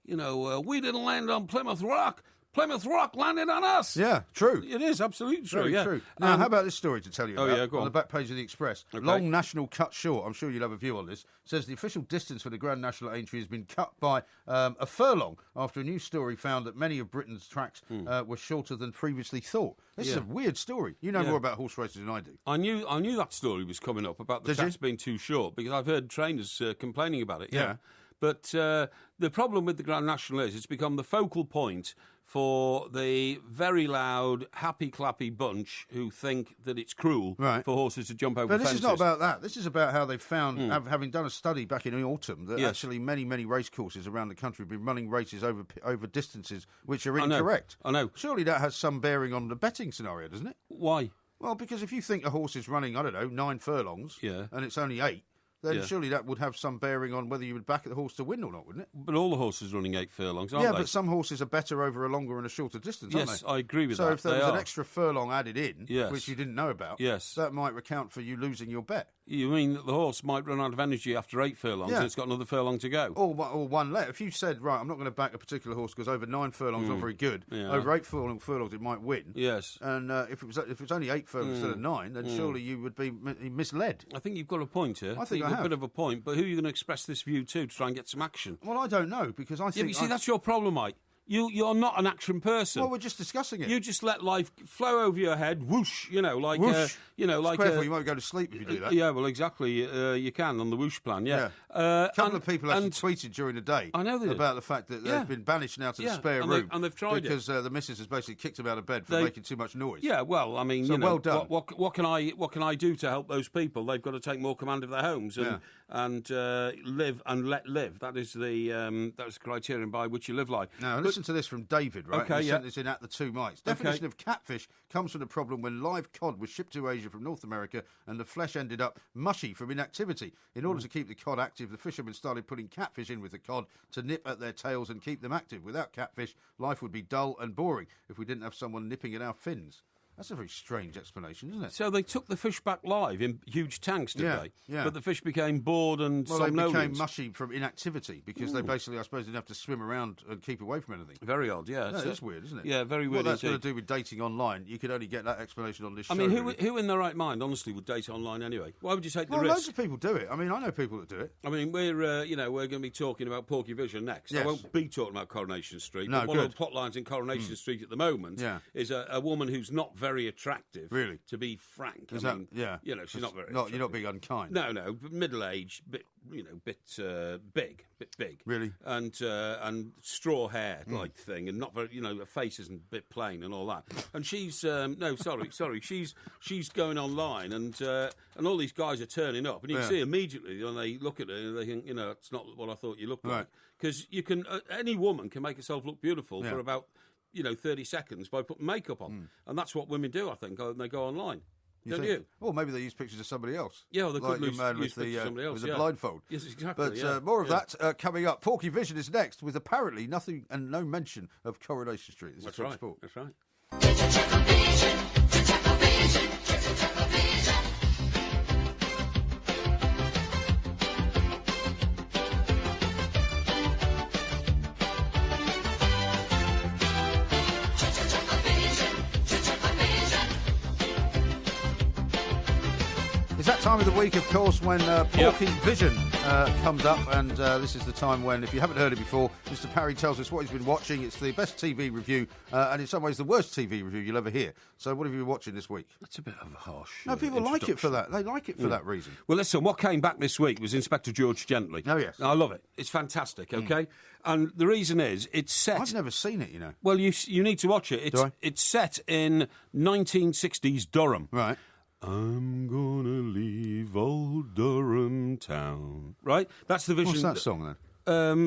we didn't land on Plymouth Rock. Plymouth Rock landed on us. Yeah, true. It is absolutely true. Very yeah. true. Now, how about this story to tell you about? Oh, yeah, go on. The back page of the Express. Okay. Long National cut short. I'm sure you'll have a view on this. Says the official distance for the Grand National entry has been cut by a furlong after a new story found that many of Britain's tracks were shorter than previously thought. This is a weird story. You know more about horse races than I do. I knew that story was coming up about the tracks being too short because I've heard trainers complaining about it. Yeah. But the problem with the Grand National is it's become the focal point for the very loud, happy-clappy bunch who think that it's cruel for horses to jump over fences. But this fences. is not about that. This is about how they've found, having done a study back in the autumn, that actually many, many racecourses around the country have been running races over distances which are incorrect. I know. Surely that has some bearing on the betting scenario, doesn't it? Why? Well, because if you think a horse is running, 9 furlongs, and it's only 8, then surely that would have some bearing on whether you would back the horse to win or not, wouldn't it? But all the horses running 8 furlongs, aren't they? Yeah, but some horses are better over a longer and a shorter distance, aren't they? Yes, I agree with that. So if there was an extra furlong added in, which you didn't know about, that might account for you losing your bet. You mean that the horse might run out of energy after 8 furlongs and it's got another furlong to go? Or one left. If you said, right, I'm not going to back a particular horse because over 9 furlongs not very good, over 8 furlongs it might win. Yes. And if it was only 8 furlongs instead of 9, then surely you would be misled. I think you've got a point here. I think you've got a bit of a point, but who are you going to express this view to try and get some action? Well, I don't know, because I think... Yeah, but you see, that's your problem, Mike. You're not an action person. Well, we're just discussing it. You just let life flow over your head, whoosh, like... Whoosh. Like... Careful, you might go to sleep if you do that. Yeah, well, exactly. You can on the whoosh plan, yeah. A couple of people actually tweeted during the day about the fact that they've been banished now to the spare room. And they've tried because the missus has basically kicked them out of bed for making too much noise. Yeah, well, I mean, well done. What can I do to help those people? They've got to take more command of their homes and live and let live. That is the criterion by which you live life. Now, listen to this from David, right? Okay, he sent this in at the 2 mics. Definition of catfish comes from the problem when live cod was shipped to Asia from North America and the flesh ended up mushy from inactivity. In order to keep the cod active, the fishermen started putting catfish in with the cod to nip at their tails and keep them active. Without catfish, life would be dull and boring if we didn't have someone nipping at our fins. That's a very strange explanation, isn't it? So they took the fish back live in huge tanks, did they? Yeah. But the fish became bored and somnolent. They became mushy from inactivity because they basically, I suppose, didn't have to swim around and keep away from anything. Very odd, yeah. That is weird, isn't it? Yeah, very weird. What that's got to do with dating online, you could only get that explanation on this show. I mean, who in their right mind, honestly, would date online anyway? Why would you take the risk? Loads of people do it. I mean, I know people that do it. I mean, we're going to be talking about Porky Vision next. Yes. I won't be talking about Coronation Street. No, but one of the plot lines in Coronation Street at the moment is a woman who's not very attractive. Really? To be frank. She's not very attractive. You're not being unkind. No, middle-aged, bit big. Really? And straw hair like thing, and not very, her face isn't a bit plain and all that. And she's she's going online, and all these guys are turning up, and you can see immediately when they look at her, and they think, it's not what I thought you looked like. Because you can, any woman can make herself look beautiful for about 30 seconds by putting makeup on. And that's what women do, I think, when they go online. Don't you? Well, maybe they use pictures of somebody else. Yeah, well, they could use with pictures of somebody else. With the blindfold. Yes, exactly. But more of that coming up. Porky Vision is next, with apparently nothing and no mention of Coronation Street. This is Talk Sport. That's right. It's that time of the week, of course, when Porky Vision comes up, and this is the time when, if you haven't heard it before, Mr. Parry tells us what he's been watching. It's the best TV review, and in some ways the worst TV review you'll ever hear. So what have you been watching this week? That's a bit of a harsh No, people like it for that. They like it for that reason. Well, listen, what came back this week was Inspector George Gently. Oh, yes. I love it. It's fantastic, okay? And the reason is, it's set... I've never seen it, Well, you need to watch it. It's set in 1960s Durham. Right. I'm gonna leave old Durham town. Right? That's the vision. What's that song then?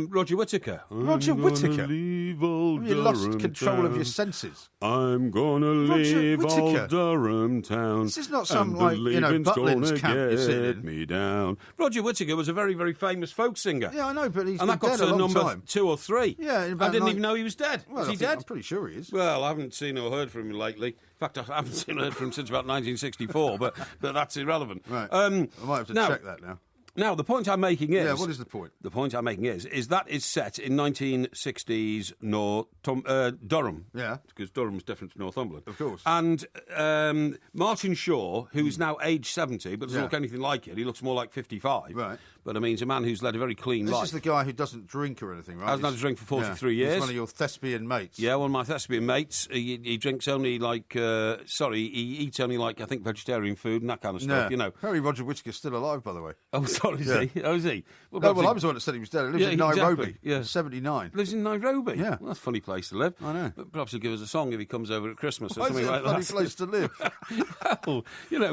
Roger Whittaker. Roger Whittaker? Leave old Have you Durham lost control town. of your senses? I'm gonna leave old Durham town. This is not some, Butlins camp you're sitting in. Me down. Roger Whittaker was a very, very famous folk singer. Yeah, I know, but he's and been that got dead to a long number time. 2 or 3. Yeah, I didn't even know he was dead. Well, is he dead? I'm pretty sure he is. Well, I haven't seen or heard from him lately. In fact, I haven't seen or heard from him since about 1964, but that's irrelevant. Right. I might have to check that now. Now, the point I'm making is... Yeah, what is the point? The point I'm making is that is set in 1960s Durham. Yeah. Because Durham's different to Northumberland. Of course. And Martin Shaw, who's now age 70, but doesn't look anything like it. He looks more like 55. Right. But I mean, he's a man who's led a very clean life. This is the guy who doesn't drink or anything, right? Hasn't had a drink for 43 years. He's one of your thespian mates. Yeah, one of my thespian mates. He drinks only he eats only I think vegetarian food and that kind of stuff, Apparently Roger Whittaker's still alive, by the I? Oh, sorry, is he? Oh, is he? Well, I was the one that said he was dead. He lives in Nairobi. Yeah. 79. Lives in Nairobi? Yeah. Well, that's a funny place to live. I know. But perhaps he'll give us a song if he comes over at Christmas or Why something is it like a funny that. place to live? Well,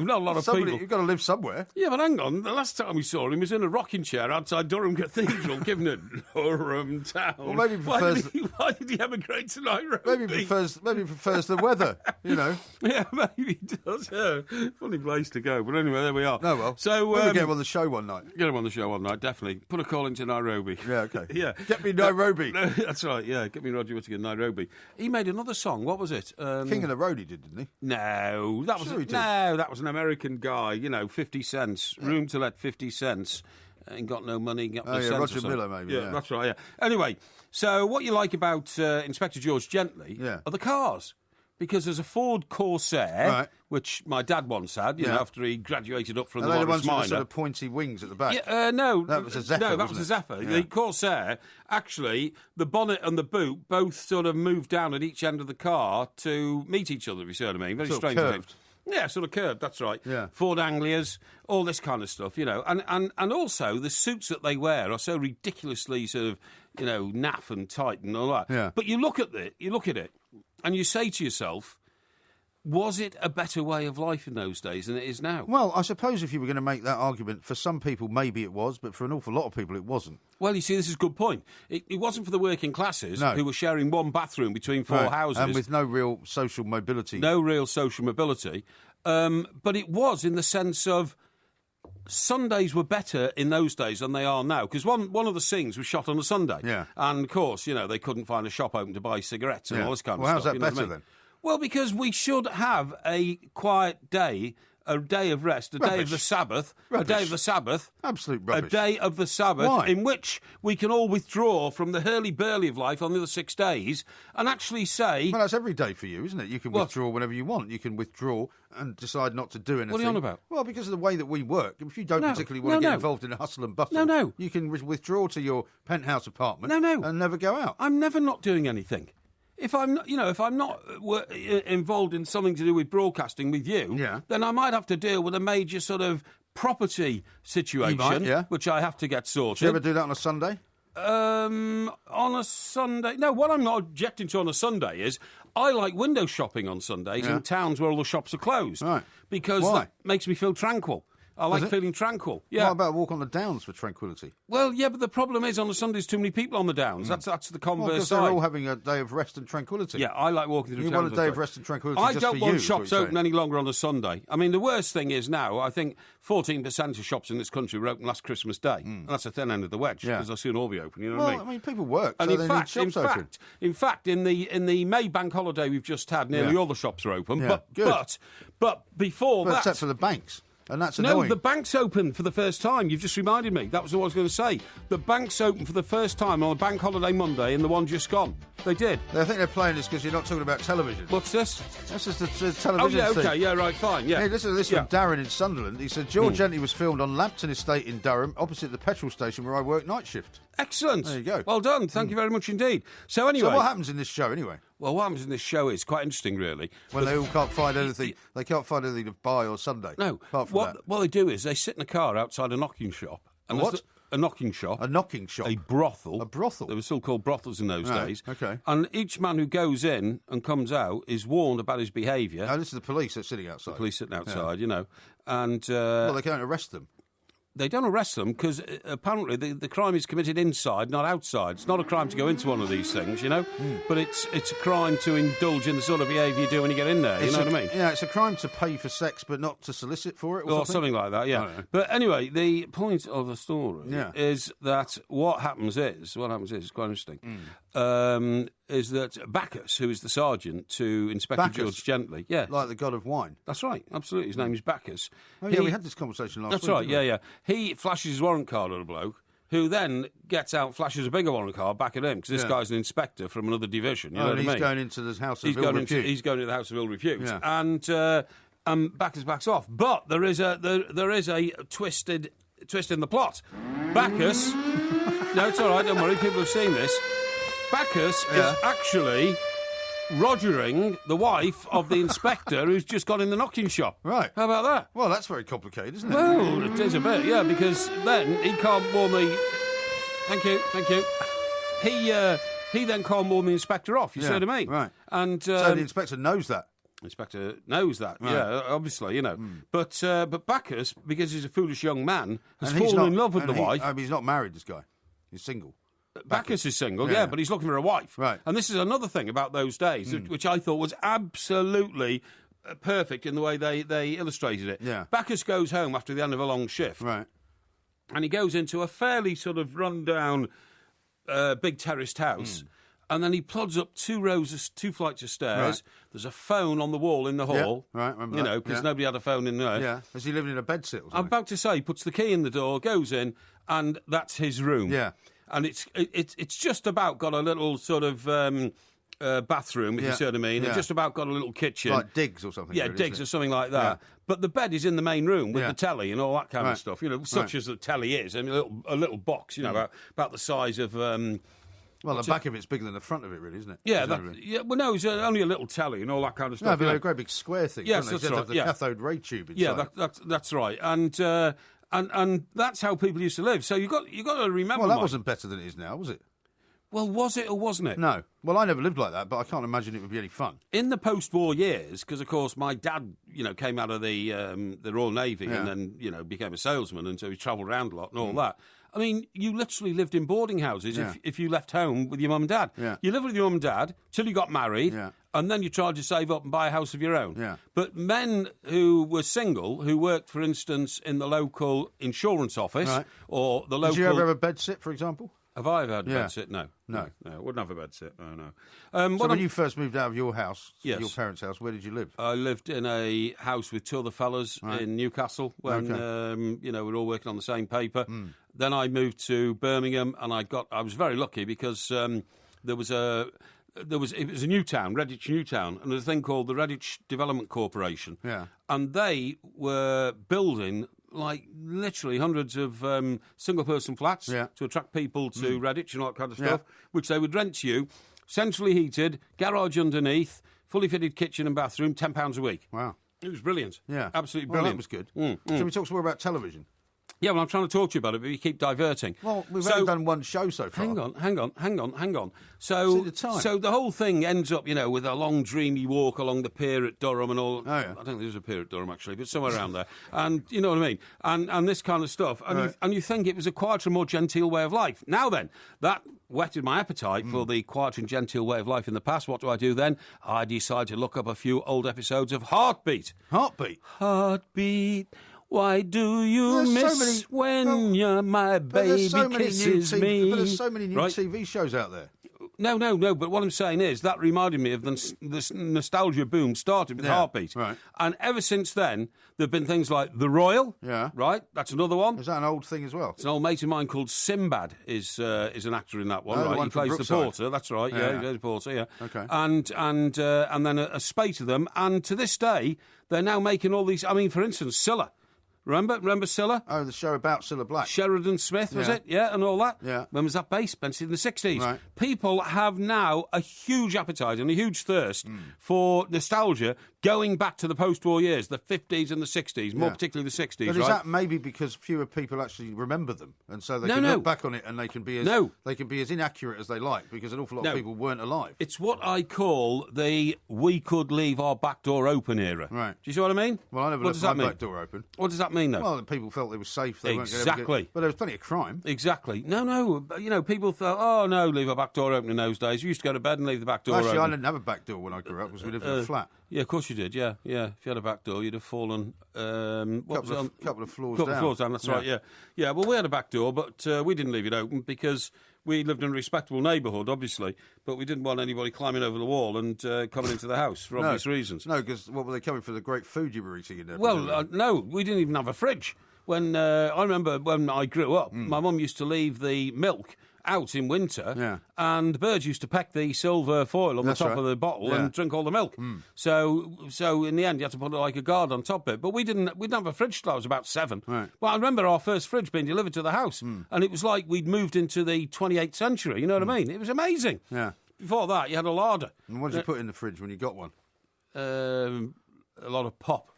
not a lot of people. You've got to live somewhere. Yeah, but hang on. The last time we saw him, he was in a rocking chair outside Durham Cathedral, giving it Durham Town. Well, maybe he prefers why did he emigrate to Nairobi? Maybe he prefers the weather, you know. Yeah, maybe he does. Yeah. Funny place to go. But anyway, there we are. Oh, well. So, we'll get him on the show one night. Get him on the show one night, definitely. Put a call into Nairobi. Yeah, okay. Yeah. Get me Nairobi. No, that's right, yeah. Get me Roger Whittaker, Nairobi. He made another song. What was it? King of the Road he did, didn't he? No, that was an American guy, 50 cents. Yeah. Room to let 50 cents. Ain't got no money, got no sense. Roger Miller, maybe. Yeah, that's right, yeah. Anyway, so what you like about Inspector George Gently are the cars. Because there's a Ford Corsair, which my dad once had, you know, after he graduated up from the Morris Minor. With the sort of pointy wings at the back? Yeah, no. That was a Zephyr, No, that was a Zephyr. Yeah. The Corsair, actually, the bonnet and the boot both sort of moved down at each end of the car to meet each other, if you see what I mean. Very strange. Curved. Yeah, sort of curved, that's right. Yeah. Ford Anglias, all this kind of stuff, you know. And also, the suits that they wear are so ridiculously sort of, naff and tight and all that. Yeah. But you look at it, and you say to yourself, was it a better way of life in those days than it is now? Well, I suppose if you were going to make that argument, for some people maybe it was, but for an awful lot of people it wasn't. Well, you see, this is a good point. It wasn't for the working classes who were sharing one bathroom between four houses. And with no real social mobility. No real social mobility. But it was in the sense of Sundays were better in those days than they are now. Because one of the scenes was shot on a Sunday. Yeah. And, of course, they couldn't find a shop open to buy cigarettes and all this kind of stuff. Well, how's that better then? Well, because we should have a quiet day, a day of rest, a day of the Sabbath, a day of the Sabbath. Absolute rubbish. A day of the Sabbath in which we can all withdraw from the hurly-burly of life on the other 6 days and actually say... Well, that's every day for you, isn't it? You can withdraw whenever you want. You can withdraw and decide not to do anything. What are you on about? Well, because of the way that we work. If you don't particularly want to get involved in a hustle and bustle, you can withdraw to your penthouse apartment and never go out. I'm never not doing anything. If I'm not, involved in something to do with broadcasting with you, then I might have to deal with a major sort of property situation, which I have to get sorted. Do you ever do that on a Sunday? On a Sunday? No, what I'm not objecting to on a Sunday is I like window shopping on Sundays in towns where all the shops are closed. Right. Because that makes me feel tranquil. I like feeling tranquil. Yeah. What about a walk on the Downs for tranquility? Well, yeah, but the problem is on a Sunday there's too many people on the Downs. That's the converse because side. they're all having a day of rest and tranquility. Yeah, I like walking through You towns. want a day of rest and tranquility I just don't for you, want shops open saying. any longer on a Sunday. I mean, the worst thing is now, I think 14% of shops in this country were open last Christmas Day. And that's the thin end of the wedge, because they'll soon all be open, you know what I mean? People work, and so they need shops open. In fact, in the May bank holiday we've just had, nearly all the shops are open. Yeah, but before that... Except for the banks. And that's annoying. No, the bank's open for the first time. You've just reminded me. That was what I was going to say. The bank's open for the first time on a bank holiday Monday in the one just gone. They did. I think they're playing this because you're not talking about television. What's this? This is the television thing. okay, yeah, right, fine, yeah. Hey, listen to this from Darren in Sunderland. He said, George Gently was filmed on Lampton Estate in Durham, opposite the petrol station where I work night shift. Excellent. There you go. Well done. Thank you very much indeed. So anyway... So what happens in this show, anyway? Well, what happens in this show is quite interesting, really. When they all can't find anything. They can't find anything to buy on Sunday. No. Apart from that. What they do is they sit in a car outside a knocking shop. And what? A knocking shop. A knocking shop? A brothel. A brothel? They were still called brothels in those days. Okay. And each man who goes in and comes out is warned about his behaviour. Oh, this is the police that's sitting outside. The police sitting outside, you know. And well, they can't arrest them. They don't arrest them because apparently the crime is committed inside, not outside. It's not a crime to go into one of these things, you know, but it's a crime to indulge in the sort of behaviour you do when you get in there, you know what I mean? Yeah, it's a crime to pay for sex but not to solicit for it or something like that, yeah. But anyway, the point of the story is that what happens is it's quite interesting, is that Bacchus, who is the sergeant to Inspector George Gently... Yeah. Like the god of wine. That's right, absolutely. His name is Bacchus. Oh, yeah, we had this conversation last week. That's right, yeah. He flashes his warrant card at a bloke, who then gets out, flashes a bigger warrant card back at him, because this guy's an inspector from another division, you know what I mean? He's going into the House of Ill Repute. He's going into the House of Ill Repute. Yeah. And Bacchus backs off. But there is a twist in the plot. Bacchus... No, it's all right, don't worry, people have seen this. Bacchus is actually rogering the wife of the inspector who's just gone in the knocking shop. Right. How about that? Well, that's very complicated, isn't it? Well, it is a bit, yeah, because then he can't warn the... Thank you. He then can't warn the inspector off, you see what I mean? Right. And so the inspector knows that? Inspector knows that, yeah, obviously, you know. But Bacchus, because he's a foolish young man, has fallen in love with the wife. He's not married, this guy. He's single. Bacchus is single, yeah, but he's looking for a wife. Right. And this is another thing about those days, which I thought was absolutely perfect in the way they illustrated it. Yeah. Bacchus goes home after the end of a long shift. Right. And he goes into a fairly sort of run-down, big terraced house. And then he plods up two flights of stairs. Right. There's a phone on the wall in the hall. Yeah, right, remember you that. know, because nobody had a phone in there. Yeah. Is he living in a bedsit or something? I'm about to say, he puts the key in the door, goes in, and that's his room. Yeah. And it's just about got a little sort of bathroom, if you see what I mean. It's just about got a little kitchen. Like digs or something. Yeah, really, digs or something like that. Yeah. But the bed is in the main room with the telly and all that kind of stuff. You know, such as the telly is. I mean, a little box, you know, about the size of... well, the back of it's bigger than the front of it, really, isn't it? Yeah, well, no, it's only a little telly and all that kind of stuff. No, but a great big square thing. Yes, that's right. The cathode ray tube inside. Yeah, that's right. And that's how people used to live. So you got to remember. Well, that wasn't better than it is now, was it? Well, was it or wasn't it? No. Well, I never lived like that, but I can't imagine it would be any fun. In the post-war years, because of course my dad, you know, came out of the Royal Navy and then, you know, became a salesman, and so he travelled around a lot and all that. I mean, you literally lived in boarding houses if you left home with your mum and dad. Yeah. You lived with your mum and dad till you got married, and then you tried to save up and buy a house of your own. Yeah. But men who were single, who worked, for instance, in the local insurance office or the local... Did you ever have a bed sit, for example? Have I ever had a bed sit? No. I wouldn't have a bed sit. No. So when you first moved out of your house, Yes. your parents' house, where did you live? I lived in a house with two other fellas in Newcastle when you know, we were all working on the same paper. Then I moved to Birmingham, and I was very lucky because it was a new town, Redditch New Town, and there's a thing called the Redditch Development Corporation. Yeah. And they were building like literally hundreds of single-person flats to attract people to Redditch and all that kind of stuff, which they would rent to you, centrally heated, garage underneath, fully fitted kitchen and bathroom, £10 a week. Wow. It was brilliant. Yeah. Absolutely Well, brilliant. that was good. So we talk some more about television. Yeah, well, I'm trying to talk to you about it, but you keep diverting. Well, we've only done one show so far. Hang on. So the whole thing ends up, you know, with a long, dreamy walk along the pier at Durham and all. Oh, yeah. I don't think there's a pier at Durham, actually, but somewhere around there. And you know what I mean? And this kind of stuff. And you think it was a quieter, more genteel way of life. Now then, that whetted my appetite for the quieter and genteel way of life in the past. What do I do then? I decide to look up a few old episodes of Heartbeat. Heartbeat. Why do you miss when my baby kisses me? But there's so many new TV shows out there. No, but what I'm saying is that reminded me of this nostalgia boom started with Heartbeat. Right. And ever since then, there have been things like The Royal. Yeah. Right? That's another one. Is that an old thing as well? It's an old mate of mine called Sinbad is an actor in that one. Oh, right? the one He from plays Brookside. the porter. That's right. Yeah, he plays the porter. Yeah. Okay. And then a spate of them. And to this day, they're now making all these. I mean, for instance, Scylla. Remember Scylla? Oh, the show about Cilla Black. Sheridan Smith, was it? Yeah, and all that? Yeah. When was that based? Based in the 60s. Right. People have now a huge appetite and a huge thirst for nostalgia going back to the post-war years, the 50s and the 60s, more particularly the 60s, But is that maybe because fewer people actually remember them, and so they can look back on it and they can be as inaccurate as they like, because an awful lot of people weren't alive. It's what I call the "we could leave our back door open" era. Right. Do you see what I mean? Well, I never left my back door open. What does that mean, though? Well, people felt they were safe. They Exactly. weren't but there was plenty of crime. Exactly. No. You know, people thought, oh, no, leave our back door open in those days. We used to go to bed and leave the back door Actually, open. I didn't have a back door when I grew up because we lived in a flat. Yeah, of course you did. Yeah. If you had a back door, you'd have fallen. Couple of floors down. That's right. Yeah. Well, we had a back door, but we didn't leave it open because we lived in a respectable neighbourhood, obviously, but we didn't want anybody climbing over the wall and coming into the house for obvious reasons. No, because what were they coming for? The great food you were eating in there? Well, no, we didn't even have a fridge. When I remember when I grew up, my mum used to leave the milk out in winter, and the birds used to peck the silver foil on the top of the bottle and drink all the milk. So in the end, you had to put like a guard on top of it. But we didn't have a fridge till I was about 7. Right. Well, I remember our first fridge being delivered to the house, and it was like we'd moved into the 28th century. You know what I mean? It was amazing. Yeah. Before that, you had a larder. And what did you put in the fridge when you got one? A lot of pop.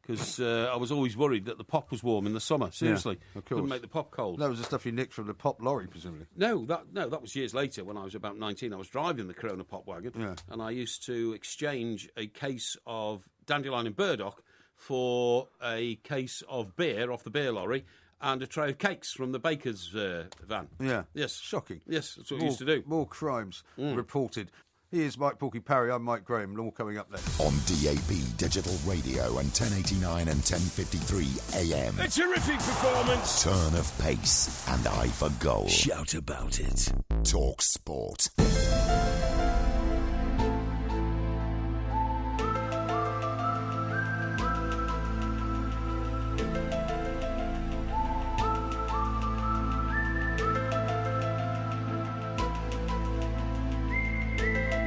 because I was always worried that the pop was warm in the summer. Seriously, of course. Couldn't make the pop cold. That was the stuff you nicked from the pop lorry, presumably. No, that was years later when I was about 19. I was driving the Corona pop wagon, and I used to exchange a case of Dandelion and Burdock for a case of beer off the beer lorry and a tray of cakes from the baker's van. Yeah. Yes. Shocking. Yes, that's what we used to do. More crimes reported. Here's Mike Porky Parry. I'm Mike Graham. All coming up next. On DAB Digital Radio and 1089 and 1053 AM. A terrific performance. Turn of pace and eye for goal. Shout about it. Talk sport.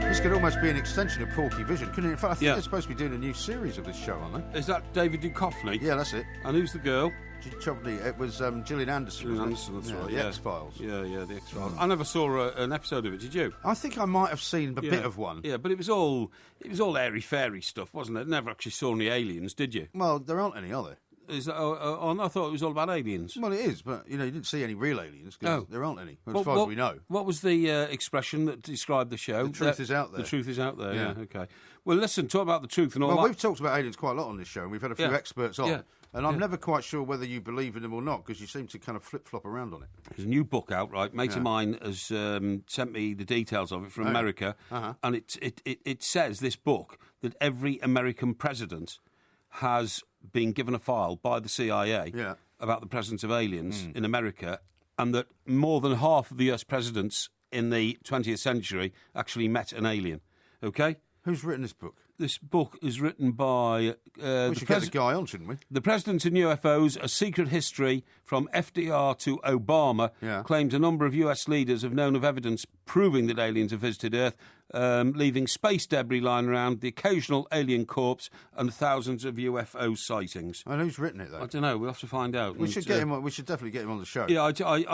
This could almost be an extension of Porky Vision, couldn't it? In fact, I think they're supposed to be doing a new series of this show, aren't they? Is that David Duchovny? Yeah, that's it. And who's the girl? It was Gillian Anderson. Gillian Anderson, that's right. The X-Files. Yeah, the X-Files. I never saw an episode of it, did you? I think I might have seen a bit of one. Yeah, but it was all airy-fairy stuff, wasn't it? Never actually saw any aliens, did you? Well, there aren't any, are there? Is that, I thought it was all about aliens. Well, it is, but you didn't see any real aliens because there aren't any, as far as we know. What was the expression that described the show? The truth is out there. The truth is out there. Yeah. Okay. Well, listen, talk about the truth and all that. Well, we've talked about aliens quite a lot on this show, and we've had a few experts on. Yeah. And I'm never quite sure whether you believe in them or not, because you seem to kind of flip-flop around on it. There's a new book out, right? Mate of mine has sent me the details of it from America, and it says, this book, that every American president has been given a file by the CIA about the presence of aliens in America, and that more than half of the US presidents in the 20th century actually met an alien. Okay? Who's written this book? This book is written by... we should get the guy on, shouldn't we? The Presidents and UFOs, A Secret History from FDR to Obama, claims a number of US leaders have known of evidence proving that aliens have visited Earth, leaving space debris lying around, the occasional alien corpse, and thousands of UFO sightings. And who's written it, though? I don't know. We'll have to find out. We should get him on. We should definitely get him on the show. Yeah, I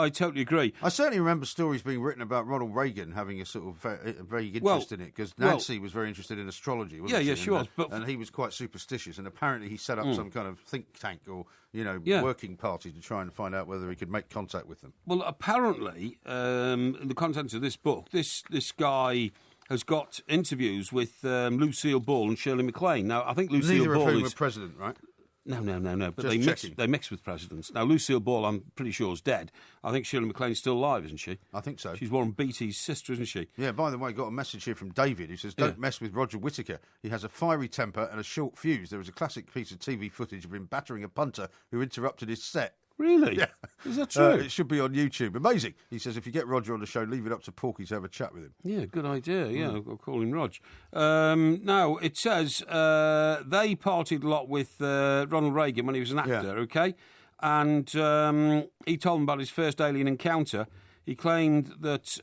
totally agree. I certainly remember stories being written about Ronald Reagan having a sort of very interest in it, because Nancy was very interested in astrology, wasn't she? Yeah, she was. And he was quite superstitious, and apparently he set up some kind of think tank or working party to try and find out whether he could make contact with them. Well, apparently, in the contents of this book, this guy has got interviews with Lucille Ball and Shirley MacLaine. Now, I think Lucille Ball of whom were president, right? No. But Just they mix with presidents. Now, Lucille Ball, I'm pretty sure, is dead. I think Shirley MacLaine's still alive, isn't she? I think so. She's Warren Beatty's sister, isn't she? Yeah, by the way, got a message here from David who says, don't mess with Roger Whittaker. He has a fiery temper and a short fuse. There was a classic piece of TV footage of him battering a punter who interrupted his set. Really? Yeah. Is that true? It should be on YouTube. Amazing. He says, if you get Roger on the show, leave it up to Porky to have a chat with him. Yeah, good idea. Yeah, I'll call him Rog. Now, it says they partied a lot with Ronald Reagan when he was an actor, okay? And he told them about his first alien encounter. He claimed that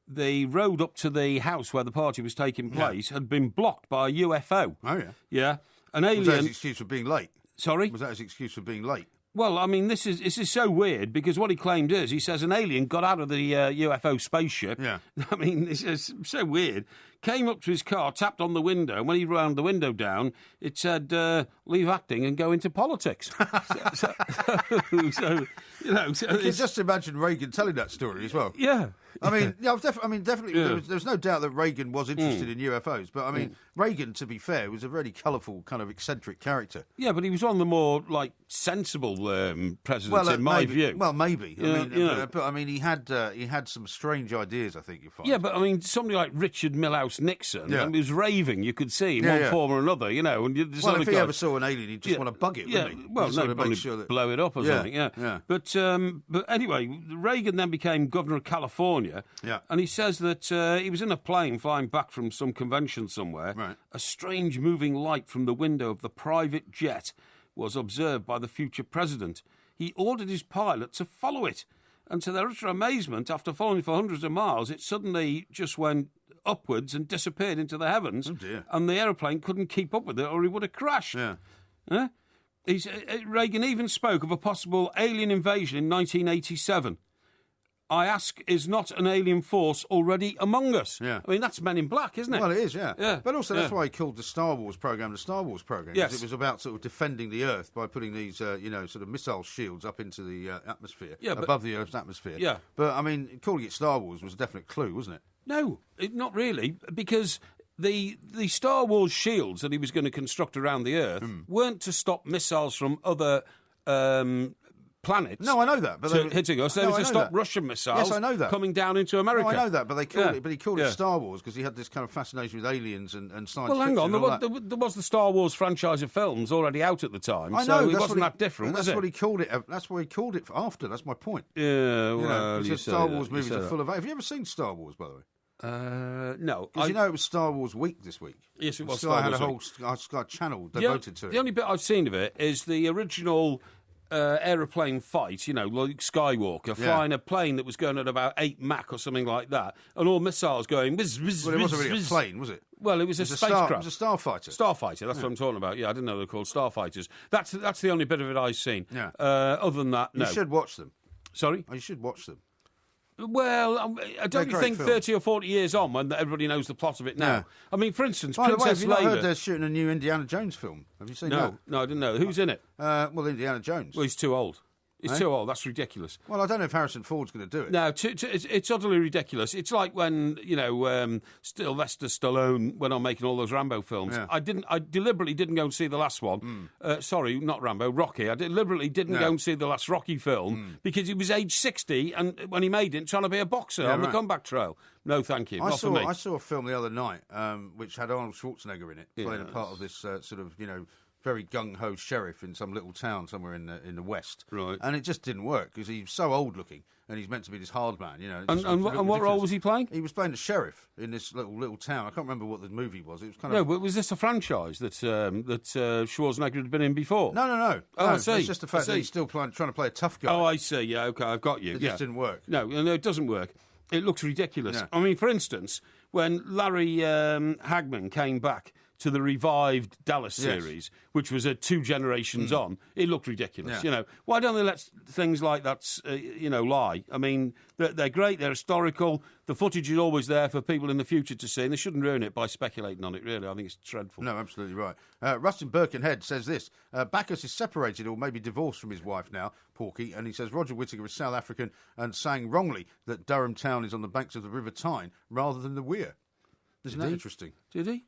the road up to the house where the party was taking place had been blocked by a UFO. Oh, yeah. Yeah. An alien... Was that his excuse for being late? Sorry? Was that his excuse for being late? Well, I mean, this is so weird, because what he claimed is, he says an alien got out of the UFO spaceship. Yeah. I mean, this is so weird. Came up to his car, tapped on the window, and when he round the window down, it said, leave acting and go into politics. so you can just imagine Reagan telling that story as well. Yeah. Definitely. There's no doubt that Reagan was interested in UFOs, but I mean, Reagan, to be fair, was a really colourful, kind of eccentric character. Yeah, but he was one of the more sensible presidents, in my view. Well, maybe. But I mean, he had some strange ideas, I think you find. Yeah, but I mean, somebody like Richard Milhouse Nixon, he was raving. You could see in one form or another, And if he ever saw an alien, he'd just want to bug it, wouldn't he? Well, blow it up or something. Yeah. But anyway, Reagan then became governor of California. Yeah. And he says that he was in a plane flying back from some convention somewhere. Right. A strange moving light from the window of the private jet was observed by the future president. He ordered his pilot to follow it. And to their utter amazement, after following for hundreds of miles, it suddenly just went upwards and disappeared into the heavens. Oh, dear. And the aeroplane couldn't keep up with it, or he would have crashed. Yeah. Reagan even spoke of a possible alien invasion in 1987. I ask, is not an alien force already among us? Yeah. I mean, that's Men in Black, isn't it? Well, it is, yeah. Yeah. But also, that's why he called the Star Wars program the Star Wars program. 'Cause Yes. it was about sort of defending the Earth by putting these, sort of missile shields up into the atmosphere, above the Earth's atmosphere. Yeah. But, I mean, calling it Star Wars was a definite clue, wasn't it? No, not really, because the Star Wars shields that he was going to construct around the Earth weren't to stop missiles from other planets. No, I know that. But hitting us. They were to stop Russian missiles yes, I know that. coming down into America. No, I know that, but he called it Star Wars because he had this kind of fascination with aliens and science Well, hang fiction. on. There was the Star Wars franchise of films already out at the time, I know, so it wasn't that different, was it? That's what he called it. That's what he called it after. That's my point. Yeah, well, he said Star Wars movies are full of... Have you ever seen Star Wars, by the way? No. Because you know it was Star Wars week this week. Yes, it was. Sky had a whole Sky channel devoted to it. The only bit I've seen of it is the original aeroplane fight, like Skywalker flying a plane that was going at about 8 Mach or something like that, and all missiles going whiz, whiz, Well, it whiz, wasn't really whiz. a plane, was it? Well, it was a spacecraft. It was a starfighter. Starfighter, that's what I'm talking about. Yeah, I didn't know they were called starfighters. That's the only bit of it I've seen. Yeah. Other than that, no. You should watch them. Sorry? Oh, you should watch them. Well, I don't think film. 30 or 40 years on, when everybody knows the plot of it now. Yeah. I mean, for instance, By the way, have Princess you not Leia... heard they're shooting a new Indiana Jones film? Have you seen that? No, I didn't know. Who's in it? Well, Indiana Jones. Well, he's too old. He's too old. That's ridiculous. Well, I don't know if Harrison Ford's going to do it. No, it's utterly ridiculous. It's like when Sylvester Stallone went on making all those Rambo films. Yeah. I deliberately didn't go and see the last one. Sorry, not Rambo, Rocky. I deliberately didn't go and see the last Rocky film because he was age 60 and when he made it, trying to be a boxer on the comeback trail. No, thank you. I Not for me. saw a film the other night which had Arnold Schwarzenegger in it, playing a part of this sort of very gung-ho sheriff in some little town somewhere in the West. Right. And it just didn't work because he's so old-looking and he's meant to be this hard man, And what role was he playing? He was playing the sheriff in this little town. I can't remember what the movie was. It was kind No, of... but was this a franchise that Schwarzenegger had been in before? No. Oh, no, I see. It's just the fact that he's still trying to play a tough guy. Oh, I see. Yeah, okay, I've got you. It just didn't work. No, it doesn't work. It looks ridiculous. Yeah. I mean, for instance, when Larry Hagman came back to the revived Dallas series, which was 2 generations on, it looked ridiculous. Yeah. Why don't they let things like that, lie? I mean, they're great, they're historical, the footage is always there for people in the future to see, and they shouldn't ruin it by speculating on it, really. I think it's dreadful. No, absolutely right. Rustin Birkenhead says this. Bacchus is separated or maybe divorced from his wife now, Porky, and he says Roger Whittaker is South African and sang wrongly that Durham town is on the banks of the River Tyne rather than the Weir. Isn't that interesting? Did he?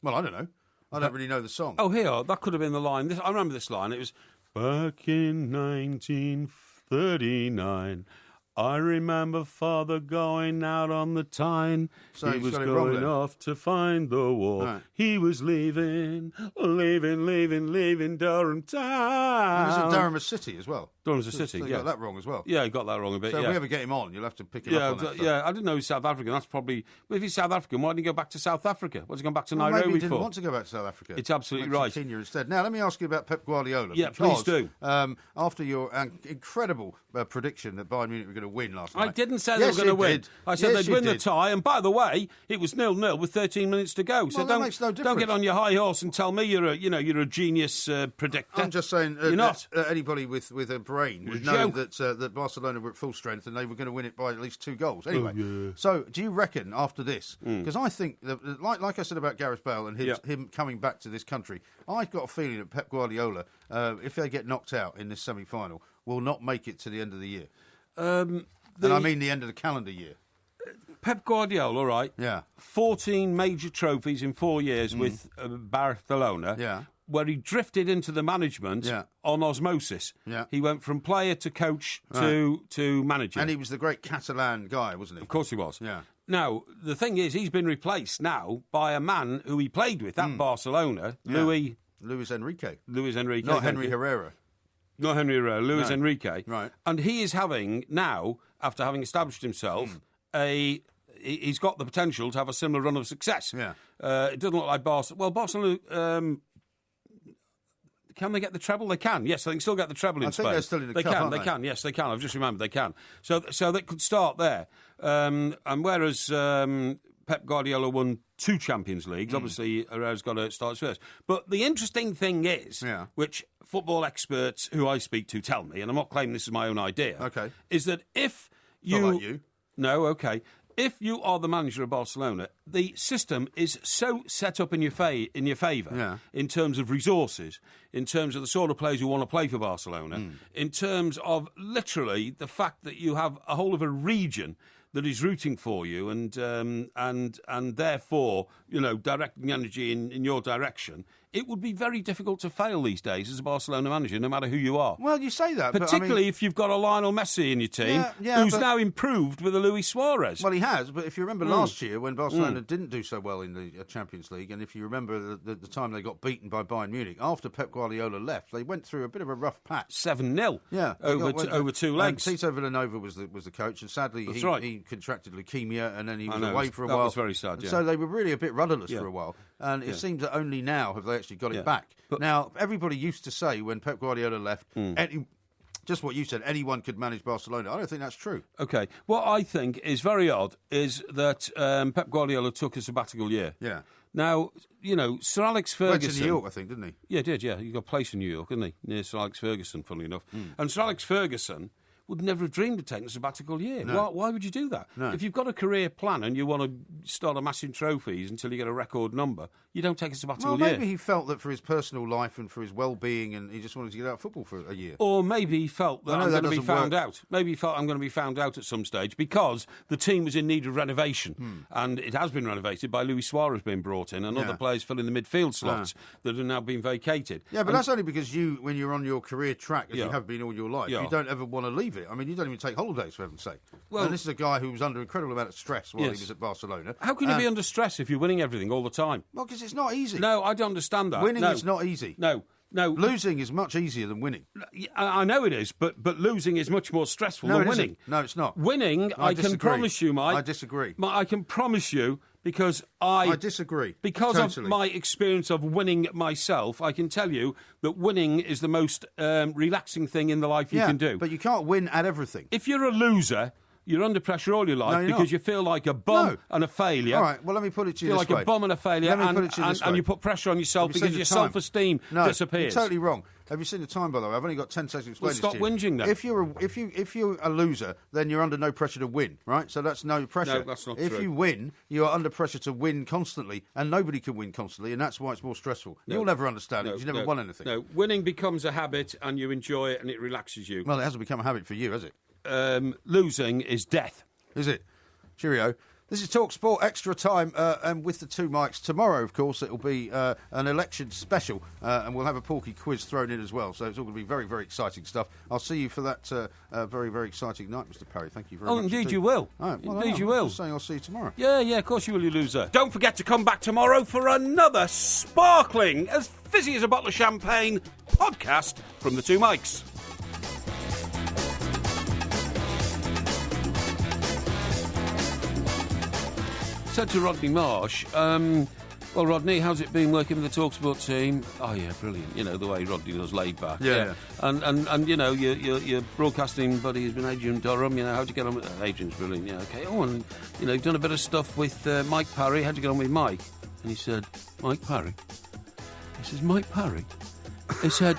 Well, I don't know. I don't really know the song. Oh, here, that could have been the line. I remember this line. It was, back in 1939, I remember Father going out on the Tyne. So he he's was got it wrong going then. off to find the war. Right. He was leaving Durham town. And isn't Durham a city as well? Durham's a city, So you yeah. got that wrong as well. Yeah, he got that wrong a bit, So yeah. if we ever get him on, you'll have to pick him up on that. I didn't know he was South African. That's probably... Well, if he's South African, why didn't he go back to South Africa? What's he gone back to Nairobi maybe he didn't for? want to go back to South Africa. It's absolutely Went to right. Kenya instead. Now, let me ask you about Pep Guardiola. Yeah, because, please do. After your incredible prediction that Bayern Munich were going to win last night. I didn't say they were going to win. Did. I said Yes, they'd win you the did. tie, and by the way, it was 0-0 with 13 minutes to go. So Well, that makes no don't get difference. on your high horse and tell me you're a genius predictor. I'm just saying, You're not. Anybody with a brain would You're a know joke. that Barcelona were at full strength and they were going to win it by at least 2 goals. Anyway, So do you reckon after this? Because I think, that, like I said about Gareth Bale and him coming back to this country, I've got a feeling that Pep Guardiola, if they get knocked out in this semi-final, will not make it to the end of the year. And I mean the end of the calendar year. Pep Guardiola, all right. Yeah. 14 major trophies in 4 years with Barcelona. Yeah. Where he drifted into the management on osmosis. Yeah. He went from player to coach to manager. And he was the great Catalan guy, wasn't he? Of course he was. Yeah. Now, the thing is, he's been replaced now by a man who he played with at Barcelona, Luis Enrique. Enrique. Not Henry Herrera. Not Henry Herrera, Luis Enrique. Right. And he is having now, after having established himself, he's got the potential to have a similar run of success. Yeah. It doesn't look like Barcelona. Well, Barcelona... can they get the treble? They can. Yes, they can still get the treble in Spain. I think they're still in the they cup, can. aren't They they? can. Yes, they can. I've just remembered they can. So they could start there. And whereas Pep Guardiola won 2 Champions Leagues, obviously Herrera's got to start first. But the interesting thing is, which football experts who I speak to tell me, and I'm not claiming this is my own idea, Okay. is that if Not like you. No, OK. If you are the manager of Barcelona, the system is so set up in your favour in terms of resources, in terms of the sort of players who want to play for Barcelona, in terms of literally the fact that you have a whole of a region that is rooting for you and therefore, directing energy in your direction. It would be very difficult to fail these days as a Barcelona manager, no matter who you are. Well, you say that, particularly if you've got a Lionel Messi in your team, who's now improved with a Luis Suarez. Well, he has, but if you remember last year when Barcelona didn't do so well in the Champions League, and if you remember the time they got beaten by Bayern Munich, after Pep Guardiola left, they went through a bit of a rough patch. 7-0. Yeah, over 2 legs. And Tito Villanova was the coach, and sadly he contracted leukemia, and then he was away for a while. That was very sad. Yeah. So they were really a bit rudderless for a while, and it seems that only now have they actually got it back. But now, everybody used to say when Pep Guardiola left, just what you said, anyone could manage Barcelona. I don't think that's true. OK. What I think is very odd is that Pep Guardiola took a sabbatical year. Yeah. Now, Sir Alex Ferguson... Went to New York, I think, didn't he? Yeah, he did, yeah. He got a place in New York, didn't he? Near Sir Alex Ferguson, funnily enough. And Sir Alex Ferguson would never have dreamed of taking a sabbatical year. No. Why would you do that? No. If you've got a career plan and you want to start amassing trophies until you get a record number, you don't take a sabbatical year. Well, maybe he felt that for his personal life and for his well-being, and he just wanted to get out of football for a year. Or maybe he felt that I'm going to be found out. Maybe he felt I'm going to be found out at some stage because the team was in need of renovation. And it has been renovated by Luis Suarez being brought in and other players filling the midfield slots that have now been vacated. Yeah, but that's only because when you're on your career track, as you have been all your life, you don't ever want to leave it. I mean, you don't even take holidays, for heaven's sake. Well, and this is a guy who was under an incredible amount of stress while he was at Barcelona. How can you be under stress if you're winning everything all the time? Well, because it's not easy. No, I don't understand that. Winning is not easy. No. Losing is much easier than winning. I know it is, but losing is much more stressful than winning. Isn't. No, it's not. Winning, I can promise you, Mike. I disagree. I can promise you, because I disagree. Because of my experience of winning myself, I can tell you that winning is the most relaxing thing in the life you can do. But you can't win at everything. If you're a loser, you're under pressure all your life because you feel like a bum and a failure. All right, well, let me put it to you this way. You feel like a bum and a failure, and you put pressure on yourself because your self-esteem disappears. You're totally wrong. Have you seen the time, by the way? I've only got 10 seconds to explain this to you. Stop whinging then. If you're a loser, then you're under no pressure to win, right? So that's no pressure. No, that's not true. If you win, you are under pressure to win constantly, and nobody can win constantly, and that's why it's more stressful. No. You'll never understand it because you never won anything. No, winning becomes a habit, and you enjoy it, and it relaxes you. Well, it hasn't become a habit for you, has it? Losing is death. Is it? Cheerio. This is Talk Sport Extra Time, and with the two mics. Tomorrow, of course, it'll be an election special, and we'll have a Porky quiz thrown in as well. So it's all going to be very, very exciting stuff. I'll see you for that very, very exciting night, Mr. Parry. Thank you very much. Oh, indeed you will. Right, well, indeed you will. I'm just saying I'll see you tomorrow. Yeah, of course you will, you loser. Don't forget to come back tomorrow for another sparkling, as fizzy as a bottle of champagne podcast from the two mics. Said to Rodney Marsh, well, Rodney, how's it been working with the TalkSport team? Oh, yeah, brilliant. You know, the way Rodney does, laid back. Yeah. And you know, your broadcasting buddy has been Adrian Durham. You know, how'd you get on with Adrian's brilliant. Yeah, okay. Oh, and, you know, you've done a bit of stuff with Mike Parry. How'd you get on with Mike? And he said, Mike Parry? He says, Mike Parry? He said,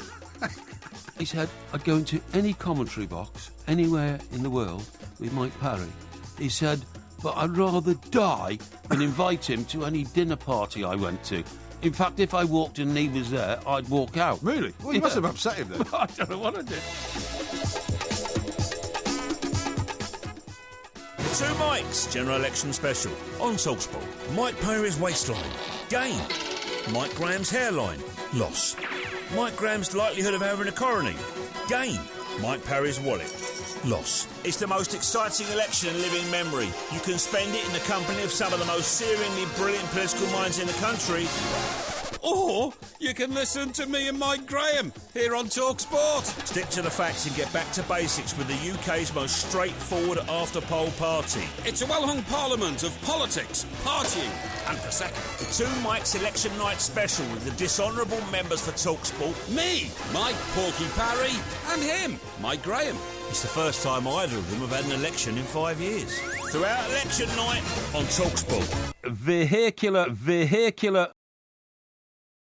I'd go into any commentary box anywhere in the world with Mike Parry. He said, but I'd rather die than invite him to any dinner party I went to. In fact, if I walked in and he was there, I'd walk out. Really? Well, you must have upset him then. I don't know what I did. The Two Mics General Election Special on TalkSport. Mike Parry's waistline. Gain. Mike Graham's hairline. Loss. Mike Graham's likelihood of having a coronary. Gain. Mike Parry's wallet. Loss. It's the most exciting election in living memory. You can spend it in the company of some of the most searingly brilliant political minds in the country. Or you can listen to me and Mike Graham here on TalkSport. Stick to the facts and get back to basics with the UK's most straightforward after-poll party. It's a well-hung parliament of politics, partying and Prosecco. The Two Mics Election Night Special with the dishonourable members for TalkSport. Me, Mike Porky Parry, and him, Mike Graham. It's the first time either of them have had an election in 5 years. Throughout election night on TalkSport. Vehicular